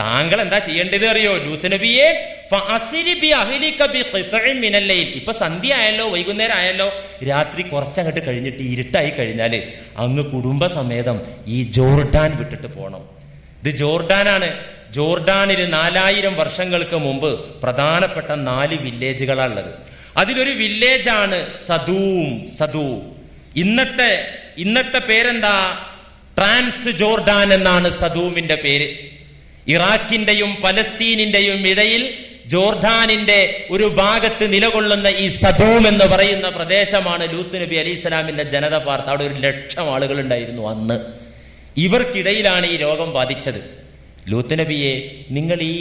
താങ്കൾ എന്താ ചെയ്യേണ്ടത് അറിയോ ലൂത്ത് നബിയെ? ഫഅസ്രി ബിഅഹ്ലിക ബിഖത്ഇൻ മിനൽ ലൈൽ. ഇപ്പൊ സന്ധ്യ ആയല്ലോ, വൈകുന്നേരം ആയല്ലോ, രാത്രി കുറച്ചങ്ങോട്ട് കഴിഞ്ഞിട്ട് ഇരുട്ടായി കഴിഞ്ഞാല് അങ്ങ് കുടുംബസമേതം ഈ ജോർഡാൻ വിട്ടിട്ട് പോണം. ഇത് ജോർഡാനാണ്. ജോർഡാനിൽ 4000 വർഷങ്ങൾക്ക് മുമ്പ് പ്രധാനപ്പെട്ട 4 വില്ലേജുകളാണുള്ളത്. അതിലൊരു വില്ലേജാണ് സദൂം. സദൂം ഇന്നത്തെ പേരെന്താ? ട്രാൻസ് ജോർഡാൻ എന്നാണ് സദൂമിന്റെ പേര്. ഇറാഖിന്റെയും പലസ്തീനിന്റെയും ഇടയിൽ ജോർഡാനിന്റെ ഒരു ഭാഗത്ത് നിലകൊള്ളുന്ന ഈ സദൂം എന്ന് പറയുന്ന പ്രദേശമാണ് ലൂത്ത് നബി അലൈഹി സ്വലാമിന്റെ ജനത പാർത്ത. അവിടെ 1,00,000 ആളുകൾ ഉണ്ടായിരുന്നു അന്ന്. ഇവർക്കിടയിലാണ് ഈ രോഗം ബാധിച്ചത്. ലൂത്ത് നബിയെ, നിങ്ങൾ ഈ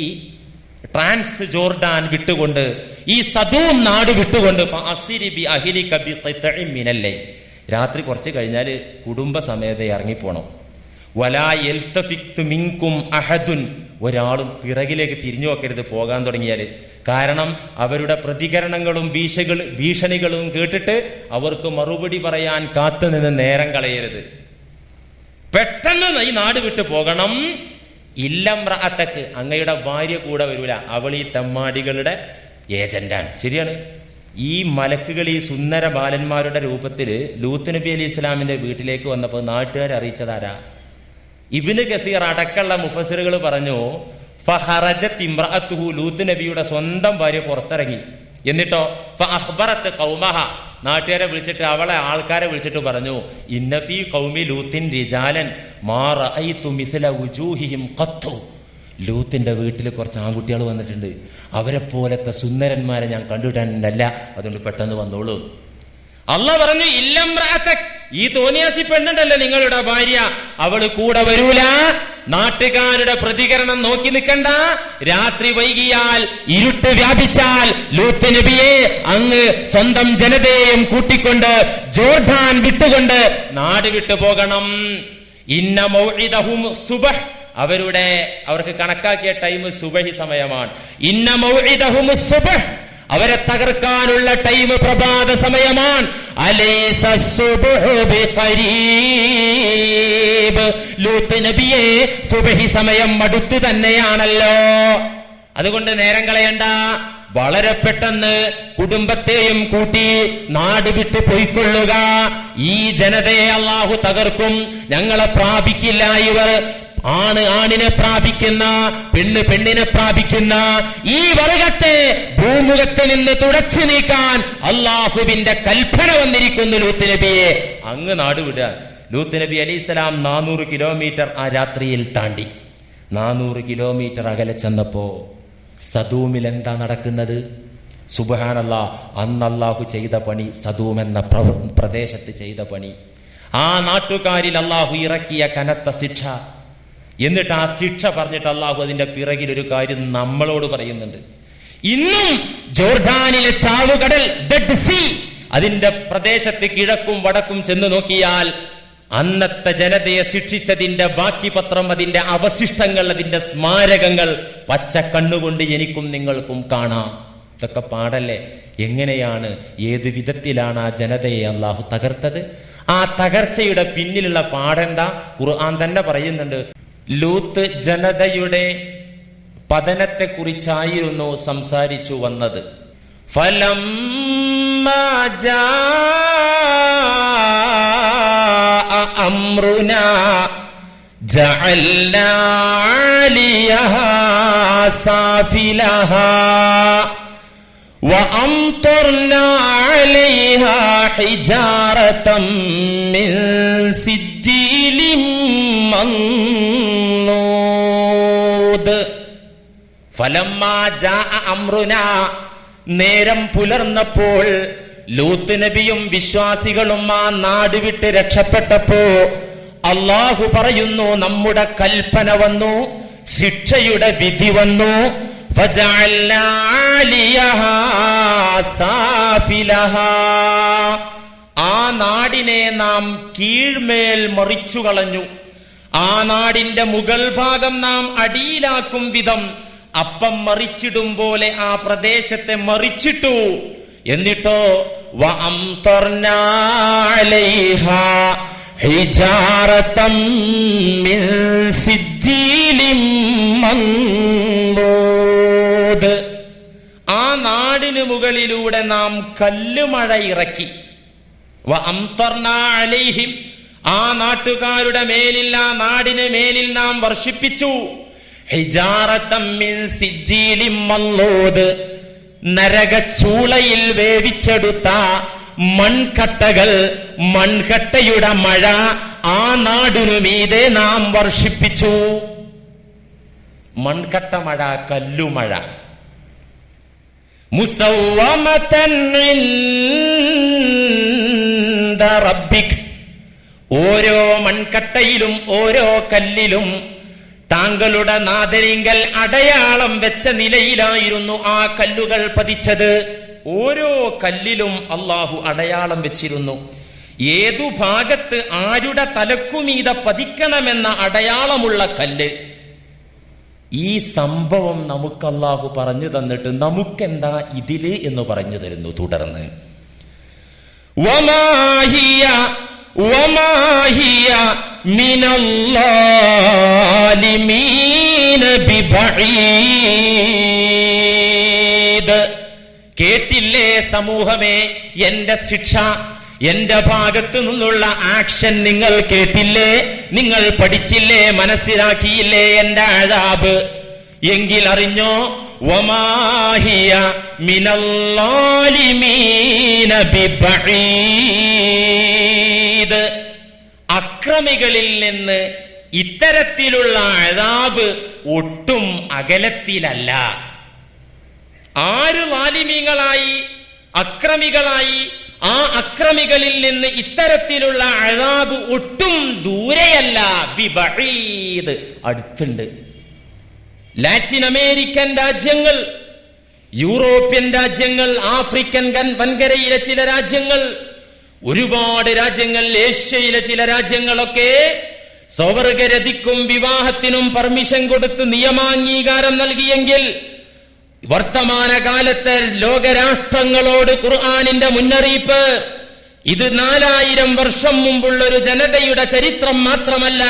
ട്രാൻസ് ജോർഡാൻ വിട്ടുകൊണ്ട്, ഈ സദൂം നാട് വിട്ടുകൊണ്ട് രാത്രി കുറച്ച് കഴിഞ്ഞാൽ കുടുംബസമേത ഇറങ്ങിപ്പോണം. വലാ യൽതഫിത്തു മിൻകും അഹദുൻ, ഒരാളും പിറകിലേക്ക് തിരിഞ്ഞു നോക്കരുത് പോകാൻ തുടങ്ങിയാൽ. കാരണം അവരുടെ പ്രതികരണങ്ങളും ഭീഷണികളും കേട്ടിട്ട് അവർക്ക് മറുപടി പറയാൻ കാത്തുനിന്ന് നേരം കളയരുത്. പെട്ടെന്ന് ഈ നാട് വിട്ടു പോകണം. ഇല്ലംറഅതക്ക്, അങ്ങയുടെ ഭാര്യ കൂടെ വരൂല, അവൾ ഈ തെമ്മാടികളുടെ ഏജന്റാണ്. ശരിയാണ്. ഈ മലക്കുകൾ ഈ സുന്ദര ബാലന്മാരുടെ രൂപത്തിൽ ലൂത്ത് നബി അലൈഹി ഇസ്ലാമിന്റെ വീട്ടിലേക്ക് വന്നപ്പോൾ നാട്ടുകാർ അറിയിച്ചതാരാ? ഇബ്നു കസീർ അടക്കമുള്ള മുഫസ്സിറുകൾ പറഞ്ഞു, ഫഖറജത് ഇംറഅതുഹു, ലൂത്ത് നബിയുടെ സ്വന്തം ഭാര്യ പുറത്തിറങ്ങി. എന്നിട്ടോ ഫഅഖ്ബറത് ഖൗമഹ, നാട്ടുകാരെ വിളിച്ചിട്ട്, അവളെ ആൾക്കാരെ വിളിച്ചിട്ട് പറഞ്ഞു, ഇന്ന ഫീ ഖൗമി ലൂത്തിൻ റിജാലൻ മാ റഅയ്തു മിസ്ല വുജൂഹിഹിം ഖത്തു, ലൂത്തിന്റെ വീട്ടിൽ കുറച്ച് ആൺകുട്ടികൾ വന്നിട്ടുണ്ട്, അവരെ പോലത്തെ സുന്ദരന്മാരെ ഞാൻ കണ്ടുകിട്ടാനല്ല, അതുകൊണ്ട് പെട്ടെന്ന് വന്നോളൂ. അല്ലാഹ് പറഞ്ഞു, ഇല്ലംറഅതക്, ഈ തോന്നിയാസി പെണ്ണുണ്ടല്ലോ നിങ്ങളുടെ ഭാര്യ, അവള് കൂടെ വരൂല. നാട്ടുകാരുടെ പ്രതികരണം നോക്കി നിൽക്കണ്ട. രാത്രി വൈകിയാൽ, ഇരുട്ട് വ്യാപിച്ചാൽ ലൂത്ത് നബിയെ അങ്ങ് സ്വന്തം ജനതയെയും കൂട്ടിക്കൊണ്ട് ജോർഡാൻ വിട്ടുകൊണ്ട് നാട് വിട്ടു പോകണം. ഇന്ന മൗഇദഹും സുബഹ്, അവർക്ക് കണക്കാക്കിയ ടൈം സുബഹി സമയമാണ്. ഇന്ന മൗഇദഹും സുബഹ്, അവരെ തകർക്കാനുള്ള ടൈം പ്രഭാത സമയമാണ്. അലൈസ സുബ്ഹു ബിഖരീബ്, ലൂത്ത് നബിയെ സുബഹി സമയം അടുത്തു തന്നെയാണല്ലോ. അതുകൊണ്ട് നേരം കളയണ്ട, വളരെ പെട്ടെന്ന് കുടുംബത്തെയും കൂട്ടി നാട് വിട്ടു പോയിക്കൊള്ളുക. ഈ ജനതയെ അല്ലാഹു തകർക്കും, ഞങ്ങളെ പ്രാപിക്കില്ല. ഇവർ ആണ് ആണിനെ പ്രാപിക്കുന്ന, പെണ്ണ് പെണ്ണിനെ പ്രാപിക്കുന്ന ഈ വർഗത്തെ ഭൂമുഖത്തിൽ നിന്ന് തുടച്ചു നീക്കാൻ അള്ളാഹുവിന്റെ കൽപ്പന വന്നിരിക്കുന്നു. ലൂത്ത് നബിയെ അങ്ങ് നാട് വിടുക. ലൂത്ത് നബി അലൈഹിസ്സലാം 400 കിലോമീറ്റർ ആ രാത്രിയിൽ താണ്ടി. 400 കിലോമീറ്റർ അകലെ ചെന്നപ്പോ സദൂമിൽ എന്താ നടക്കുന്നത്? സുബ്ഹാനല്ലാഹ്, അന്ന് അല്ലാഹു ചെയ്ത പണി, സദൂം എന്ന പ്രദേശത്ത് ചെയ്ത പണി. ആ നാട്ടുകാരിൽ അല്ലാഹു ഇറക്കിയ കനത്ത ശിക്ഷ. എന്നിട്ട് ആ ശിക്ഷ പറഞ്ഞിട്ട് അല്ലാഹു അതിന്റെ പിറകിൽ ഒരു കാര്യം നമ്മളോട് പറയുന്നുണ്ട്. ഇന്നും ജോർഡാനിലെ ചാവുകടൽ, ഡെഡ് സീ, അതിന്റെ പ്രദേശത്ത് കിഴക്കും വടക്കും ചെന്ന് നോക്കിയാൽ അന്നത്തെ ജനതയെ ശിക്ഷിച്ചതിന്റെ ബാക്കി പത്രം, അതിന്റെ അവശിഷ്ടങ്ങൾ, അതിന്റെ സ്മാരകങ്ങൾ പച്ച കണ്ണുകൊണ്ട് എനിക്കും നിങ്ങൾക്കും കാണാം. ഇതൊക്കെ പാടല്ലേ? എങ്ങനെയാണ്, ഏത് വിധത്തിലാണ് ആ ജനതയെ അല്ലാഹു തകർത്തത്? ആ തകർച്ചയുടെ പിന്നിലുള്ള പാടെന്താ? ഖുർആൻ തന്നെ പറയുന്നുണ്ട്. ലൂത്ത് ജനതയുടെ പതനത്തെ കുറിച്ചായിരുന്നു സംസാരിച്ചു വന്നത്. ഫലമ്മാ ജാഅ അംറുനാ ജഅൽനാ അലിയഹാ സാഫിലഹാ വഅംതർനാ അലൈഹാ ഹിജാറതൻ മിൻ സിജ്ജിലിൻ മൻദൂദ്. ഫലമ്മാ ജാഅ അംറുനാ, നേരം പുലർന്നപ്പോൾ ലൂത്ത് നബിയും വിശ്വാസികളും ആ നാട് വിട്ട് രക്ഷപ്പെട്ടപ്പോ അല്ലാഹു പറയുന്നു, നമ്മുടെ കൽപ്പന വന്നു, ശിക്ഷയുടെ വിധി വന്നു. ഫജഅൽനാ അലിയഹാ സാഫിലഹാ, ആ നാടിനെ നാം കീഴ്മേൽ മറിച്ചു കളഞ്ഞു. ആ നാടിന്റെ മുകൾ ഭാഗം നാം അടിയിലാക്കും വിധം അപ്പം മറിച്ചിടും പോലെ ആ പ്രദേശത്തെ മറിച്ചിട്ടു. എന്നിട്ടോ വഅംതർനാ അലൈഹാ ഹിജാറതൻ മിൻ സിജ്ജിലിൻ മൻദൂദ്, ആ നാടിന് മുകളിലൂടെ നാം കല്ലുമഴ ഇറക്കി. വഅംതർനാ അലൈഹിം, ആ നാട്ടുകാരുടെ മേലിൽ, ആ നാടിന് മേലിൽ നാം വർഷിപ്പിച്ചു. ഹിജാറത്തം മിൻ സിജ്ജീലിൻ മൻളൂദ്, നരകച്ചൂളയിൽ വേവിച്ചെടുത്ത മൺകട്ടകൾ, മൺകട്ടയുടെ മഴ ആ നാടിനു മീതെ നാം വർഷിപ്പിച്ചു. മൺകട്ട മഴ, കല്ലുമഴ. മുസവ്വമതൻ ഇൻദ റബ്ബിക്, ഓരോ മൺകട്ടയിലും ഓരോ കല്ലിലും താങ്കളുടെ നാദരിങ്കൽ അടയാളം വെച്ച നിലയിലായിരുന്നു ആ കല്ലുകൾ പതിച്ചത്. ഓരോ കല്ലിലും അള്ളാഹു അടയാളം വെച്ചിരുന്നു. ഏതു ഭാഗത്ത് ആരുടെ തലക്കുമീത പതിക്കണമെന്ന അടയാളമുള്ള കല്ല്. ഈ സംഭവം നമുക്ക് അള്ളാഹു പറഞ്ഞു തന്നിട്ട് നമുക്കെന്താ ഇതില് എന്ന് പറഞ്ഞു തരുന്നു. തുടർന്ന് വമാഹിയ മിനല്ലാലിമീന ബിബഈദ്, കേട്ടില്ലേ സമൂഹമേ എന്റെ ശിക്ഷ, എന്റെ ഭാഗത്തു നിന്നുള്ള ആക്ഷൻ നിങ്ങൾ കേട്ടില്ലേ, നിങ്ങൾ പഠിച്ചില്ലേ, മനസ്സിലാക്കിയില്ലേ എന്റെ അദാബ്? എങ്കിൽ അറിഞ്ഞോ, വമാഹിയ മിനല്ലാലിമീന ബിബഈദ്, അക്രമികളിൽ നിന്ന് ഇത്തരത്തിലുള്ള അദാബ് ഒട്ടും അകലത്തിലല്ല. ആര് ലാലിമീങ്ങളായി, അക്രമികളായി, ആ അക്രമികളിൽ നിന്ന് ഇത്തരത്തിലുള്ള അദാബ് ഒട്ടും ദൂരെയല്ല. ബിബഈദ്, അടുത്തുണ്ട്. ലാറ്റിൻ അമേരിക്കൻ രാജ്യങ്ങൾ, യൂറോപ്യൻ രാജ്യങ്ങൾ, ആഫ്രിക്കൻ വൻകരയിലെ ചില രാജ്യങ്ങൾ, ഒരുപാട് രാജ്യങ്ങൾ, ഏഷ്യയിലെ ചില രാജ്യങ്ങളൊക്കെ സ്വവർഗരതിക്കും വിവാഹത്തിനും പെർമിഷൻ കൊടുത്ത് നിയമാംഗീകാരം നൽകിയെങ്കിൽ വർത്തമാനകാലത്തെ ലോകരാഷ്ട്രങ്ങളോട് ഖുർആനിന്റെ മുന്നറിയിപ്പ്, ഇത് 4000 വർഷം മുമ്പുള്ള ഒരു ജനതയുടെ ചരിത്രം മാത്രമല്ല.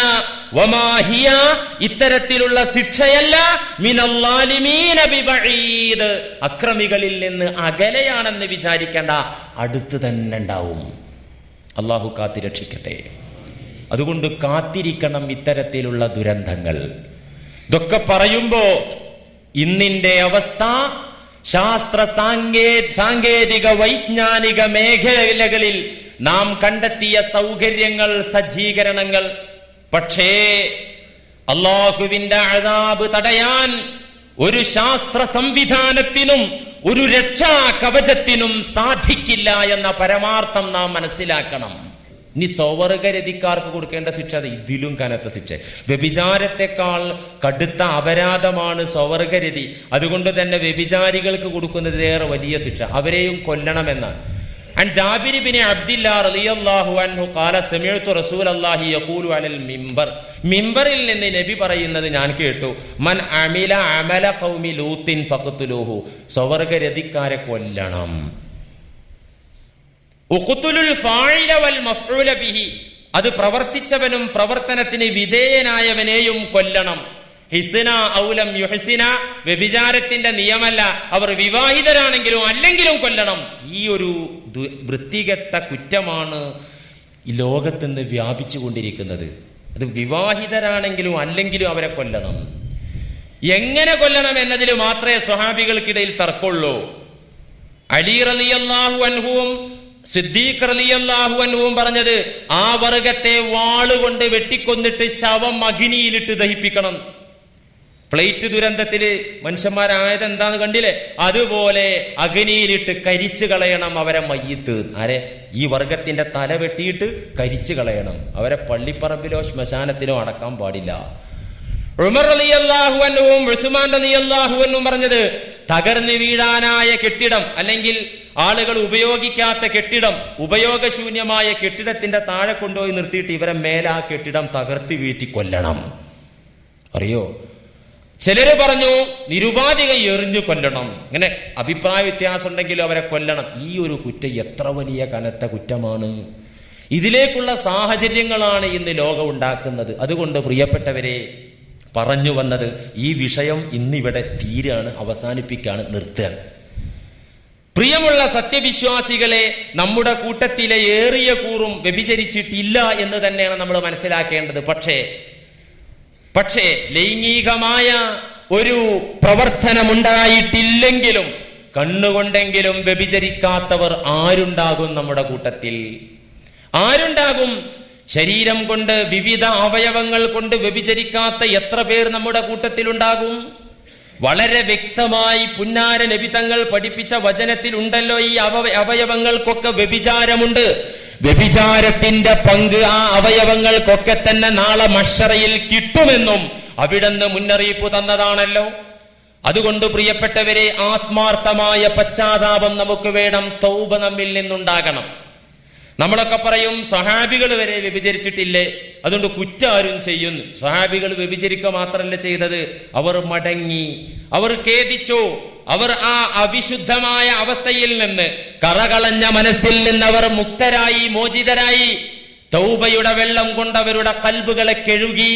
വമാഹിയ, ഇത്തരത്തിലുള്ള ശിക്ഷയല്ല. മിനല്ലാലിമീന ബിബഈദ്, അക്രമികളിൽ നിന്ന് അകലെയാണെന്ന് വിചാരിക്കേണ്ട, അടുത്ത് തന്നെ ഉണ്ടാവും. അള്ളാഹു കാത്തിരക്ഷിക്കട്ടെ. അതുകൊണ്ട് കാത്തിരിക്കണം ഇത്തരത്തിലുള്ള ദുരന്തങ്ങൾ. ഇതൊക്കെ പറയുമ്പോ ഇന്നിന്റെ അവസ്ഥ, ശാസ്ത്ര സാങ്കേതിക വൈജ്ഞാനിക മേഖലകളിൽ നാം കണ്ടെത്തിയ സൗകര്യങ്ങൾ, സജ്ജീകരണങ്ങൾ, പക്ഷേ അല്ലാഹുവിന്റെ അദാബ് തടയാൻ ഒരു ശാസ്ത്ര സംവിധാനത്തിനും ഒരു രക്ഷാ കവചത്തിനും സാധിക്കില്ല എന്ന പരമാർത്ഥം നാം മനസ്സിലാക്കണം. ഇനി സ്വവർഗരതിക്കാർക്ക് കൊടുക്കേണ്ട ശിക്ഷ ഇതിലും കനത്ത ശിക്ഷ. വ്യഭിചാരത്തെക്കാൾ കടുത്ത അപരാധമാണ് സ്വവർഗരതി. അതുകൊണ്ട് തന്നെ വ്യഭിചാരികൾക്ക് കൊടുക്കുന്നത് ഏറെ വലിയ ശിക്ഷ, അവരെയും കൊല്ലണമെന്നാണ്. عن جابر بن عبد الله رضي الله عنه قال سمعت رسول الله يقول على المنبر, മിമ്പറിൽ നിന്ന് നബി പറയുന്നത് ഞാൻ കേട്ടു, മൻ അമില അമല ഖൗമി ലൂത്തിൻ ഫഖ്തുലൂഹു, സ്വവർഗരതിക്കാരെ കൊല്ലണം. ഉഖ്തുലുൽ ഫാഇല വൽ മഫ്ഊല ബിഹി, അത് പ്രവർത്തിച്ചവനും പ്രവർത്തനത്തിന് വിധേയനായവനെയും കൊല്ലണം. ഹിസ്ന ഔലം യുഹ്സിന, വ്യഭിചാരത്തിന്റെ നിയമമല്ല, അവർ വിവാഹിതരാണെങ്കിലും അല്ലെങ്കിലും കൊല്ലണം. ഈ ഒരു വൃത്തികെട്ട കുറ്റമാണ് ഈ ലോകത്തുനിന്ന് വ്യാപിച്ചു കൊണ്ടിരിക്കുന്നത്. അത് വിവാഹിതരാണെങ്കിലും അല്ലെങ്കിലും അവരെ കൊല്ലണം. എങ്ങനെ കൊല്ലണം എന്നതിൽ മാത്രമേ സ്വഹാബികൾക്കിടയിൽ തർക്കമുള്ളൂ. അലി റളിയല്ലാഹു അൻഹുവും സിദ്ദീഖ് റളിയല്ലാഹു അൻഹുവും പറഞ്ഞത് ആ വർഗത്തെ വാളുകൊണ്ട് വെട്ടിക്കൊന്നിട്ട് ശവം അഗ്നിയിലിട്ട് ദഹിപ്പിക്കണം. പ്ലേറ്റ് ദുരന്തത്തില് മനുഷ്യന്മാരായത് എന്താന്ന് കണ്ടില്ലേ, അതുപോലെ അഗ്നിയിലിട്ട് കരിച്ചു കളയണം അവരെ മയ്യിത്ത്. ആരെ? ഈ വർഗത്തിന്റെ തല വെട്ടിയിട്ട് കരിച്ചു കളയണം. അവരെ പള്ളിപ്പറമ്പിലോ ശ്മശാനത്തിലോ അടക്കാൻ പാടില്ല. ഉമർ റളിയല്ലാഹു അൻഹുവും ഉസ്മാൻ റളിയല്ലാഹു അൻഹുവും പറഞ്ഞത് തകർന്നു വീഴാനായ കെട്ടിടം അല്ലെങ്കിൽ ആളുകൾ ഉപയോഗിക്കാത്ത കെട്ടിടം, ഉപയോഗശൂന്യമായ കെട്ടിടത്തിന്റെ താഴെ കൊണ്ടുപോയി നിർത്തിയിട്ട് ഇവരെ മേലെ ആ കെട്ടിടം തകർത്തി വീഴ്ത്തി കൊല്ലണം. അറിയോ, ചിലര് പറഞ്ഞു നിരുപാധികം എറിഞ്ഞു കൊല്ലണം. ഇങ്ങനെ അഭിപ്രായ വ്യത്യാസം ഉണ്ടെങ്കിലും അവരെ കൊല്ലണം. ഈ ഒരു കുറ്റം എത്ര വലിയ കനത്ത കുറ്റമാണ്. ഇതിലേക്കുള്ള സാഹചര്യങ്ങളാണ് ഇന്ന് ലോകം ഉണ്ടാക്കുന്നത്. അതുകൊണ്ട് പ്രിയപ്പെട്ടവരെ, പറഞ്ഞു വന്നത് ഈ വിഷയം ഇന്നിവിടെ തീരാണ്, അവസാനിപ്പിക്കാണ്, നിർത്തുകയാണ്. പ്രിയമുള്ള സത്യവിശ്വാസികളെ, നമ്മുടെ കൂട്ടത്തിലെ ഏറിയ കൂറും വ്യഭിചരിച്ചിട്ടില്ല എന്ന് തന്നെയാണ് നമ്മൾ മനസ്സിലാക്കേണ്ടത്. പക്ഷേ ലൈംഗികമായ ഒരു പ്രവർത്തനമുണ്ടായിട്ടില്ലെങ്കിലും കണ്ണുകൊണ്ടെങ്കിലും വ്യഭിചരിക്കാത്തവർ ആരുണ്ടാകും നമ്മുടെ കൂട്ടത്തിൽ? ആരുണ്ടാകും? ശരീരം കൊണ്ട്, വിവിധ അവയവങ്ങൾ കൊണ്ട് വ്യഭിചരിക്കാത്ത എത്ര പേർ നമ്മുടെ കൂട്ടത്തിലുണ്ടാകും? വളരെ വ്യക്തമായി പുന്നാര നബി തങ്ങൾ പഠിപ്പിച്ച വചനത്തിൽ ഉണ്ടല്ലോ, ഈ അവയവങ്ങൾക്കൊക്കെ വ്യഭിചാരമുണ്ട്. വ്യഭിചാരത്തിന്റെ പങ്ക് ആ അവയവങ്ങൾക്കൊക്കെ തന്നെ നാളെ മഹ്ശറയിൽ കിട്ടുമെന്നും അവിടുന്ന് മുന്നറിയിപ്പ് തന്നതാണല്ലോ. അതുകൊണ്ട് പ്രിയപ്പെട്ടവരെ, ആത്മാർത്ഥമായ പശ്ചാത്താപം നമുക്ക് വേണം. തൗബ നമ്മിൽ നിന്നുണ്ടാകണം. നമ്മളൊക്കെ പറയും സഹാബികൾ വരെ വ്യഭിചരിച്ചിട്ടില്ലേ, അതുകൊണ്ട് കുറ്റാരും ചെയ്യുന്നു. സഹാബികൾ വ്യഭിചരിക്കുക മാത്രമല്ല ചെയ്തത്, അവർ മടങ്ങി, അവർ ഖേദിച്ചു, അവർ ആ അവിശുദ്ധമായ അവസ്ഥയിൽ നിന്ന്, കറകളഞ്ഞ മനസ്സിൽ നിന്ന് അവർ മുക്തരായി, മോചിതരായി. തൗബയുടെ വെള്ളം കൊണ്ട് അവരുടെ കൽബുകളെ കഴുകി,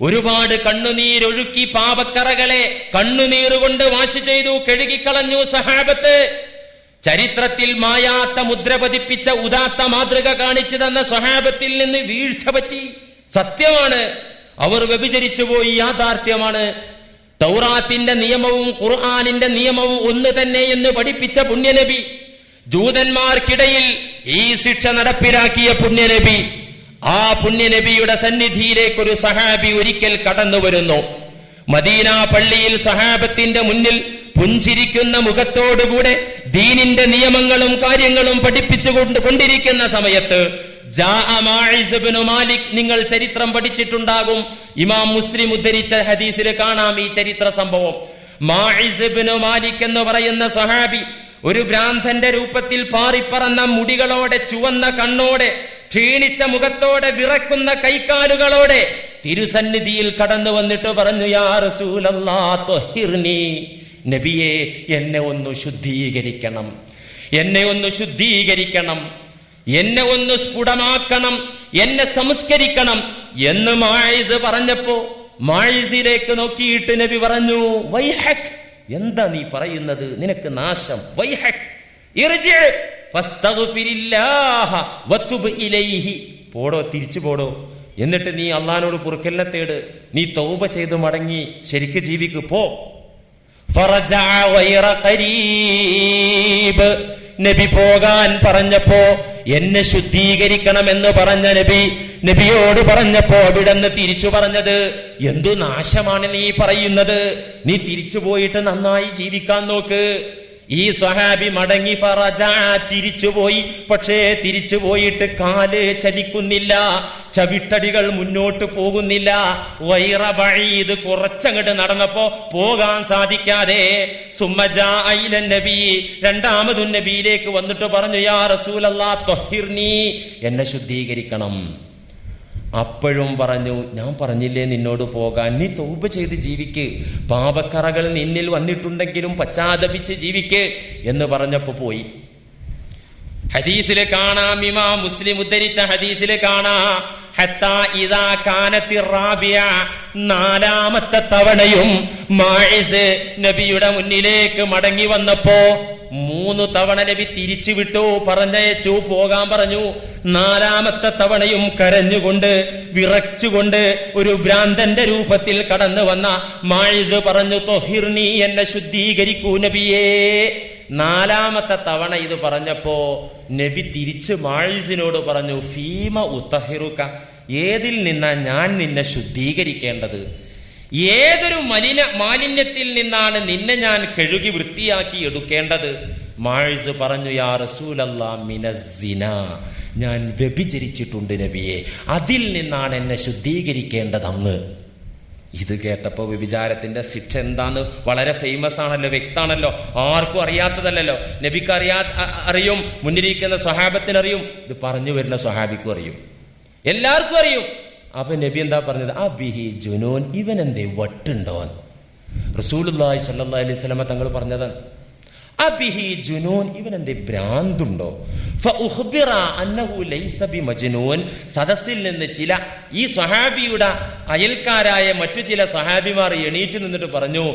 ഒരുപാട് കണ്ണുനീരൊഴുക്കി പാപക്കറകളെ കണ്ണുനീറുകൊണ്ട് വാശി ചെയ്തു, കഴുകിക്കളഞ്ഞു സഹാബത്ത്. ചരിത്രത്തിൽ മായാത്ത മുദ്ര പതിപ്പിച്ച ഉദാത്ത മാതൃക കാണിച്ചു തന്ന സ്വഹാബത്തിൽ നിന്ന് വീഴ്ച പറ്റി. സത്യമാണ്, അവർ വ്യഭിചരിച്ചു പോയി, യാഥാർത്ഥ്യമാണ്. തൗറാത്തിന്റെ നിയമവും ഖുർആനിന്റെ നിയമവും ഒന്ന് തന്നെ എന്ന് പഠിപ്പിച്ച പുണ്യനബി, ജൂതന്മാർക്കിടയിൽ ഈ ശിക്ഷ നടപ്പിലാക്കിയ പുണ്യനബി, ആ പുണ്യനബിയുടെ സന്നിധിയിലേക്ക് ഒരു സഹാബി ഒരിക്കൽ കടന്നു വരുന്നു. മദീന പള്ളിയിൽ സഹാബത്തിന്റെ മുന്നിൽ പുഞ്ചിരിക്കുന്ന മുഖത്തോടുകൂടെ ദീനിന്റെ നിയമങ്ങളും കാര്യങ്ങളും പഠിപ്പിച്ചുകൊണ്ടിരിക്കുന്ന സമയത്ത് മാഇസ് ഇബ്നു മാലിക്, നിങ്ങൾ ചരിത്രം പഠിച്ചിട്ടുണ്ടാകും, ഇമാം മുസ്ലിം ഉദ്ധരിച്ച ഹദീസിൽ കാണാം ഈ ചരിത്ര സംഭവം. മാഇസ് ഇബ്നു മാലിക് എന്ന് പറയുന്ന സ്വഹാബി ഒരു ഭ്രാന്തന്റെ രൂപത്തിൽ പാറിപ്പറന്ന മുടികളോടെ, ചുവന്ന കണ്ണോടെ, ക്ഷീണിച്ച മുഖത്തോടെ, വിറക്കുന്ന കൈക്കാലുകളോടെ തിരുസന്നിധിയിൽ കടന്നു വന്നിട്ട് പറഞ്ഞു, യാ റസൂലല്ലാഹ് ത്വഹിർനി, നബിയെ എന്നെ ഒന്ന് ശുദ്ധീകരിക്കണം, എന്നെ ഒന്ന് ശുദ്ധീകരിക്കണം, എന്നെ ഒന്ന് സ്ഫുടമാക്കണം, എന്നെ സംസ്കരിക്കണം എന്ന് മാഇസ് പറഞ്ഞപ്പോ മാഇസിലേക്ക് നോക്കിയിട്ട് നബി പറഞ്ഞു, വൈഹക്, എന്താ നീ പറയുന്നത്, നിനക്ക് നാശം. വൈഹക് ഇർജി ഫസ്തഗ്ഫിരില്ലാഹ വതുബ് ഇലൈഹി, പോടോ, തിരിച്ചു പോടോ, എന്നിട്ട് നീ അള്ളാഹുവിനോട് പൊറുക്കലിനെ തേട്, നീ തൗബ ചെയ്ത് മടങ്ങി ശരിക്ക് ജീവിക്ക്, പോ. ഫറജഅ ഗൈറ ഖരീബ്, നബി പോകാൻ പറഞ്ഞപ്പോ, എന്നെ ശുദ്ധീകരിക്കണമെന്ന് പറഞ്ഞ നബിയോട് പറഞ്ഞപ്പോ അവിടുന്ന് തിരിച്ചു പറഞ്ഞത്, എന്തു നാശമാണ് നീ പറയുന്നത്, നീ തിരിച്ചു പോയിട്ട് നന്നായി ജീവിക്കാൻ നോക്ക്. ഈ സ്വഹാബി മടങ്ങി, ഫറജഅ, തിരിച്ചുപോയി. പക്ഷേ തിരിച്ചു പോയിട്ട് കാല് ചലിക്കുന്നില്ല, ചവിട്ടടികൾ മുന്നോട്ട് പോകുന്നില്ല. ഗൈറ ബഈദ്, കുറച്ചങ്ങോട്ട് നടന്നപ്പോ പോകാൻ സാധിക്കാതെ. സുമ്മ ജാഅ ഇലൻ നബി, രണ്ടാമതും നബിയിലേക്ക് വന്നിട്ട് പറഞ്ഞു, യാ റസൂലല്ലാഹ് ത്വഹിർനി, എന്നെ ശുദ്ധീകരിക്കണം. അപ്പോഴും പറഞ്ഞു, ഞാൻ പറഞ്ഞില്ലേ നിന്നോട് പോകാൻ, നീ തൗബ ചെയ്ത് ജീവിക്ക്, പാപക്കറകൾ നിന്നിൽ വന്നിട്ടുണ്ടെങ്കിലും പശ്ചാത്തപിച്ച് ജീവിക്ക് എന്ന് പറഞ്ഞപ്പോ പോയി. ഹദീസില് കാണാം, ഇമാം മുസ്ലിം ഉദ്ധരിച്ച ഹദീസില് കാണാം, ഹത്താ ഇദാ കാനത്തി റാബിയ, നാലാമത്തെ തവണയും മാഇസ് നബിയുടെ മുന്നിലേക്ക് മടങ്ങി വന്നപ്പോ 3 തവണ നബി തിരിച്ചു വിട്ടു, പറഞ്ഞയച്ചു, പോകാൻ പറഞ്ഞു. 4ാമത്തെ തവണയും കരഞ്ഞുകൊണ്ട്, വിറച്ചുകൊണ്ട്, ഒരു ഭ്രാന്തന്റെ രൂപത്തിൽ കടന്നു വന്ന മാഇസ് പറഞ്ഞു, ത്വഹിർനി, എന്നെ ശുദ്ധീകരിക്കൂ നബിയേ. 4ാമത്തെ തവണ ഇത് പറഞ്ഞപ്പോ നബി തിരിച്ച് മാഇസിനോട് പറഞ്ഞു, ഫീമ ഉത്തഹിറുക, ഏതിൽ നിന്നാ ഞാൻ നിന്നെ ശുദ്ധീകരിക്കേണ്ടത്, ഏതൊരു മാലിന്യത്തിൽ നിന്നാണ് നിന്നെ ഞാൻ കഴുകി വൃത്തിയാക്കി എടുക്കേണ്ടത്? മാഇസ് പറഞ്ഞു, യാ റസൂലല്ലാഹ് മിനസ്സിന, ഞാൻ വ്യഭിചരിച്ചിട്ടുണ്ട് നബിയെ, അതിൽ നിന്നാണ് എന്നെ ശുദ്ധീകരിക്കേണ്ടത് അങ്ങ്. ഇത് കേട്ടപ്പോ വ്യഭിചാരത്തിന്റെ ശിക്ഷ എന്താന്ന് വളരെ ഫേമസ് ആണല്ലോ, വ്യക്താണല്ലോ, ആർക്കും അറിയാത്തതല്ലോ. നബിക്ക് അറിയും, മുന്നിലിരിക്കുന്ന സ്വഹാബത്തിന് അറിയും, ഇത് പറഞ്ഞു വരുന്ന സ്വഹാബിക്കും അറിയും, എല്ലാവർക്കും അറിയും. അപ്പൊ നബി എന്താ പറഞ്ഞത്? അബിഹി ജുനൂൻ, ഇവൻ എന്തേ വട്ടുണ്ടോ? റസൂലുള്ളാഹി സ്വല്ലല്ലാഹി അലൈഹി വസല്ലമ തങ്ങൾ പറഞ്ഞതാണ്, അബിഹി ജുനൂൻ, ഇവൻ എന്തേ ഭ്രാന്തുണ്ടോ? ഫഉഖ്ബിറ അന്നഹു ലൈസ ബിമജ്നൂൻ, സദസ്സിൽ നിന്ന് ചില ഈ സ്വഹാബിയുടെ അയൽക്കാരായ മറ്റു ചില സ്വഹാബിമാർ എണീറ്റ് നിന്നിട്ട് പറഞ്ഞു,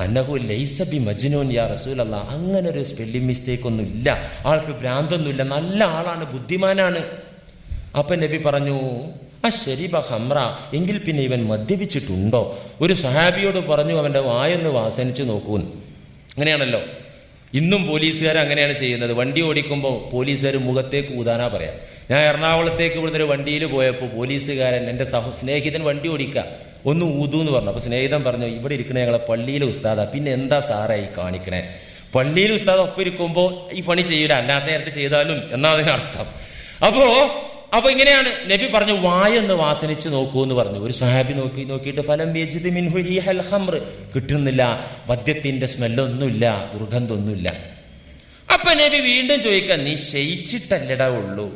അന്നഹു ലൈസ ബി മജ്നൂൻ യാ റസൂലല്ലാഹ്, അങ്ങനെ ഒരു സ്പെല്ലിംഗ് മിസ്റ്റേക്ക് ഒന്നും ഇല്ല, ആൾക്ക് ഭ്രാന്തൊന്നുമില്ല, നല്ല ആളാണ്, ബുദ്ധിമാനാണ്. അപ്പൊ നബി പറഞ്ഞു അശ്ശരിബ ഖംറ, എങ്കിൽ പിന്നെ ഇവൻ മദ്യപിച്ചിട്ടുണ്ടോ? ഒരു സഹാബിയോട് പറഞ്ഞു അവന്റെ വായൊന്ന് വാസനിച്ചു നോക്കൂന്ന്. അങ്ങനെയാണല്ലോ ഇന്നും പോലീസുകാർ അങ്ങനെയാണ് ചെയ്യുന്നത്. വണ്ടി ഓടിക്കുമ്പോൾ പോലീസുകാർ മുഖത്തേക്ക് ഊതാനാ പറയാം. ഞാൻ എറണാകുളത്തേക്ക് ഇവിടുന്ന് ഒരു വണ്ടിയിൽ പോയപ്പോൾ പോലീസുകാരൻ, എൻ്റെ സ്നേഹിതൻ വണ്ടി ഓടിക്കുക, ഒന്ന് ഊതു എന്ന് പറഞ്ഞു. അപ്പൊ സ്നേഹിതൻ പറഞ്ഞു, ഇവിടെ ഇരിക്കണേ ഞങ്ങളെ പള്ളിയിലെ ഉസ്താദാ, പിന്നെ എന്താ സാറായി കാണിക്കണേ? പള്ളിയിൽ ഉസ്താദ് ഒപ്പം ഇരിക്കുമ്പോൾ ഈ പണി ചെയ്യൂല, അല്ലാത്ത നേരത്തെ ചെയ്താലും എന്നാ അതിനർത്ഥം. അപ്പൊ ഇങ്ങനെയാണ് നബി പറഞ്ഞു, വായൊന്ന് വാസനിച്ച് നോക്കൂ എന്ന് പറഞ്ഞു. ഒരു സഹാബി നോക്കിയിട്ട് ഫലം യജിദ് മിൻഹു റീഹൽ ഖംർ, കിട്ടുന്നില്ല, മദ്യത്തിന്റെ സ്മെല്ലൊന്നുമില്ല, ദുർഗന്ധമൊന്നുമില്ല. അപ്പൊ നബി വീണ്ടും ചോദിക്കാം, നീ ശയിച്ചിട്ടല്ലടാ ഉള്ളൂ,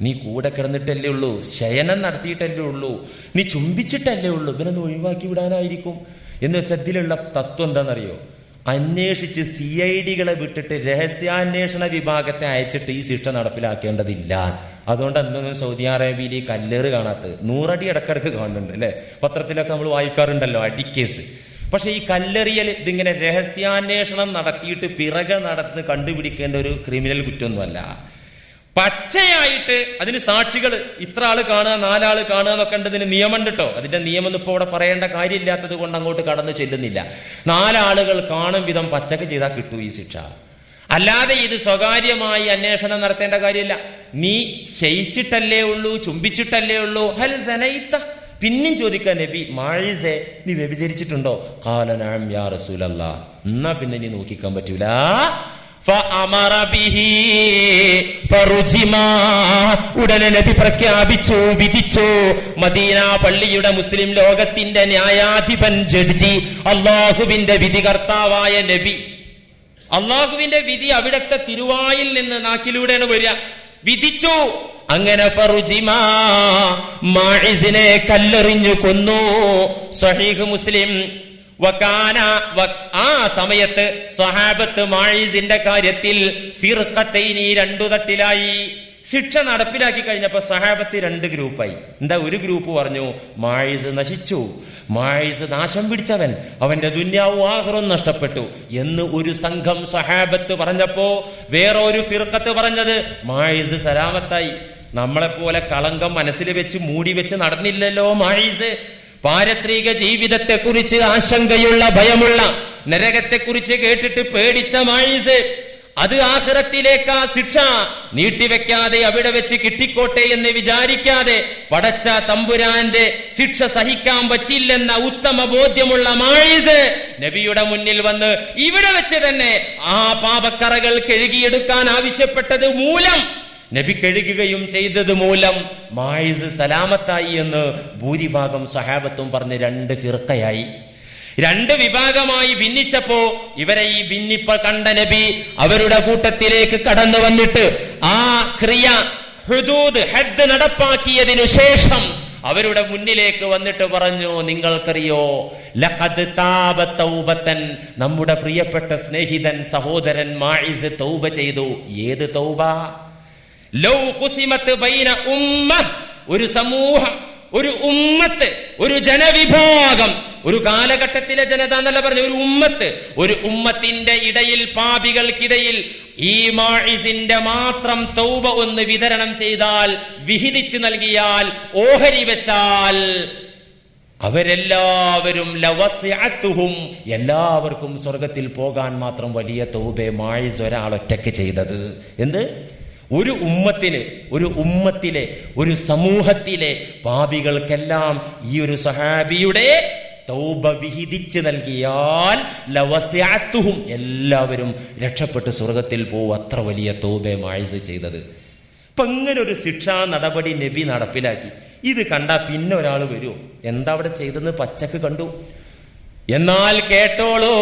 നീ കൂടെ കിടന്നിട്ടല്ലേ ഉള്ളൂ, ശയനം നടത്തിയിട്ടല്ലേ ഉള്ളൂ, നീ ചുംബിച്ചിട്ടല്ലേ ഉള്ളൂ, ഇവനൊന്ന് ഒഴിവാക്കി വിടാനായിരിക്കും എന്ന് വെച്ചാൽ ഇതിലുള്ള തത്വം എന്താണെന്നറിയോ? അന്വേഷിച്ച് CID-കളെ വിട്ടിട്ട് രഹസ്യാന്വേഷണ വിഭാഗത്തെ അയച്ചിട്ട് ഈ ശിക്ഷ നടപ്പിലാക്കേണ്ടതില്ല. അതുകൊണ്ട് എന്തൊന്നും സൗദി അറേബ്യയിൽ ഈ കല്ലേറ് കാണാത്തത്. 100 അടി ഇടക്കിടക്ക് കാണുന്നുണ്ട് അല്ലെ, പത്രത്തിലൊക്കെ നമ്മൾ വായിക്കാറുണ്ടല്ലോ അടിക്കേസ്. പക്ഷെ ഈ കല്ലെറിയൽ ഇതിങ്ങനെ രഹസ്യാന്വേഷണം നടത്തിയിട്ട് പിറകെ നടന്ന് കണ്ടുപിടിക്കേണ്ട ഒരു ക്രിമിനൽ കുറ്റമൊന്നുമല്ല. പച്ചയായിട്ട് അതിന് സാക്ഷികൾ ഇത്ര ആള് കാണുക, 4 ആള് കാണുക എന്നൊക്കെ ഉണ്ടതിന് നിയമമുണ്ട് കേട്ടോ. അതിന്റെ നിയമം ഇപ്പൊ ഇവിടെ പറയേണ്ട കാര്യമില്ലാത്തത് കൊണ്ട് അങ്ങോട്ട് കടന്നു ചെല്ലുന്നില്ല. 4 ആളുകൾ കാണും വിധം പച്ചക്ക് ചെയ്താൽ കിട്ടൂ ഈ ശിക്ഷ. അല്ലാതെ ഇത് സ്വകാര്യമായി അന്വേഷണം നടത്തേണ്ട കാര്യമില്ല. നീ ശയിച്ചിട്ടല്ലേ ഉള്ളൂ, ചുംബിച്ചിട്ടല്ലേ ഉള്ളൂ, ഹൽ സനൈത, പിന്നെയും ചോദിക്കാൻ നബി, മാഴിസേ നീ വ്യഭിചരിച്ചിട്ടുണ്ടോ? ഖാല നഅം യാ റസൂലല്ലാഹ്. എന്നാ പിന്നെ നീ നോക്കിക്കാൻ പറ്റൂല. ഉടനെ നബി പ്രഖ്യാപിച്ചു, വിധിച്ചു. മദീന പള്ളിയുടെ മുസ്ലിം ലോകത്തിന്റെ ന്യായാധിപൻ, ജഡ്ജി, അള്ളാഹുവിന്റെ വിധികർത്താവായ നബി, അള്ളാഹുവിന്റെ വിധി അവിടത്തെ തിരുവായിൽ നിന്ന് നാക്കിലൂടെയാണ് വരിക, വിധിച്ചു. അങ്ങനെ ഫറുജിമാ, മാഇസിനെ കല്ലെറിഞ്ഞു കൊന്നു. സ്വഹീഹ് മുസ്ലിം. ആ സമയത്ത് സ്വഹാബത്ത് മാഇസിന്റെ കാര്യത്തിൽ ഫിർഖത്തൈനി, 2 തട്ടിലായി. ശിക്ഷ നടപ്പിലാക്കി കഴിഞ്ഞപ്പോ സ്വഹാബത്ത് 2 ഗ്രൂപ്പായി. എന്താ? ഒരു ഗ്രൂപ്പ് പറഞ്ഞു മാഇസ് നശിച്ചു, മാഇസ് നാശം പിടിച്ചവൻ, അവന്റെ ദുന്യാവും ആഖിറവും നഷ്ടപ്പെട്ടു എന്ന് ഒരു സംഘം സ്വഹാബത്ത് പറഞ്ഞപ്പോ വേറൊരു ഫിർഖത്ത് പറഞ്ഞത് മാഇസ് സലാമത്തായി. നമ്മളെപ്പോലെ കളങ്കം മനസ്സിൽ വെച്ച് മൂടി വെച്ച് നടന്നില്ലല്ലോ മാഇസ്. പാരത്രിക ജീവിതത്തെക്കുറിച്ച് ആശങ്കയുള്ള, ഭയമുള്ള, നരകത്തെക്കുറിച്ച് കേട്ടിട്ട് പേടിച്ച മാഇസ്, അത് ആഖിറത്തിലേക്കാ ശിക്ഷ നീട്ടിവെക്കാതെ അവിടെ വെച്ച് കിട്ടിക്കോട്ടെ എന്ന് വിചാരിക്കാതെ പടച്ച തമ്പുരാന്റെ ശിക്ഷ സഹിക്കാൻ പറ്റില്ലെന്ന ഉത്തമ ബോധ്യമുള്ള മാഇസ് നബിയുടെ മുന്നിൽ വന്ന് ഇവിടെ വെച്ച് തന്നെ ആ പാപക്കറകൾ കഴുകിയെടുക്കാൻ ആവശ്യപ്പെട്ടത് മൂലം, നബി കഴുകുകയും ചെയ്തത് മൂലം മാഇസ് സലാമത്തായി എന്ന് ഭൂരിഭാഗം സഹാബത്തും പറഞ്ഞ് 2 ഫിർഖയായി. 2 വിഭാഗമായി ഭിന്നിച്ചപ്പോ ഇവരെ ഈ ഭിന്നിപ്പ കണ്ട നബി അവരുടെ കൂട്ടത്തിലേക്ക് കടന്നു വന്നിട്ട് ആ ക്രിയ, ഹുദൂദ്, ഹദ് നടപ്പാക്കിയതിനു ശേഷം അവരുടെ മുന്നിലേക്ക് വന്നിട്ട് പറഞ്ഞു, നിങ്ങൾക്കറിയോ, ലഖദ് താബ തൗബതൻ, നമ്മുടെ പ്രിയപ്പെട്ട സ്നേഹിതൻ സഹോദരൻ മാഇസ് തൗബ ചെയ്തു. ഏത് തൗബ? ലൗ ഖുസിമത് ബൈന ഉമ്മ, ഒരു സമൂഹം, ഒരു ഉമ്മത്ത്, ഒരു ജനവിഭാഗം, ഒരു കാലഘട്ടത്തിലെ ജനത എന്നല്ല പറഞ്ഞു, ഒരു ഉമ്മത്ത്, ഒരു ഉമ്മത്തിന്റെ ഇടയിൽ, പാപികൾക്കിടയിൽ ഈ മാഇസിന്റെ മാത്രം തൗബ ഒന്ന് വിതരണം ചെയ്താൽ, വിഹിതിച്ചു നൽകിയാൽ, ഓഹരി വെച്ചാൽ, അവരെല്ലാവരും ലവസിഅതുഹും, എല്ലാവർക്കും സ്വർഗത്തിൽ പോകാൻ മാത്രം വലിയ തൗബയെ മാഇസ് ഒരാളൊറ്റയ്ക്ക് ചെയ്തത്. എന്ത്? ഒരു ഉമ്മത്തിന്, ഒരു ഉമ്മത്തിലെ, ഒരു സമൂഹത്തിലെ പാപികൾക്കെല്ലാം ഈ ഒരു സഹാബിയുടെ തൗബ വിഹിതിച്ച് നൽകിയാൽ ലവസിഅതുഹും, എല്ലാവരും രക്ഷപ്പെട്ട് സ്വർഗത്തിൽ പോവും. അത്ര വലിയ തൗബയെ മാഇസ് ചെയ്തത്. ഇപ്പൊ ഇങ്ങനെ ഒരു ശിക്ഷാ നടപടി നബി നടപ്പിലാക്കി. ഇത് കണ്ടാ പിന്നെ ഒരാൾ വരുമോ? എന്താ അവിടെ ചെയ്തെന്ന് പച്ചക്ക് കണ്ടു. എന്നാൽ കേട്ടോളൂ,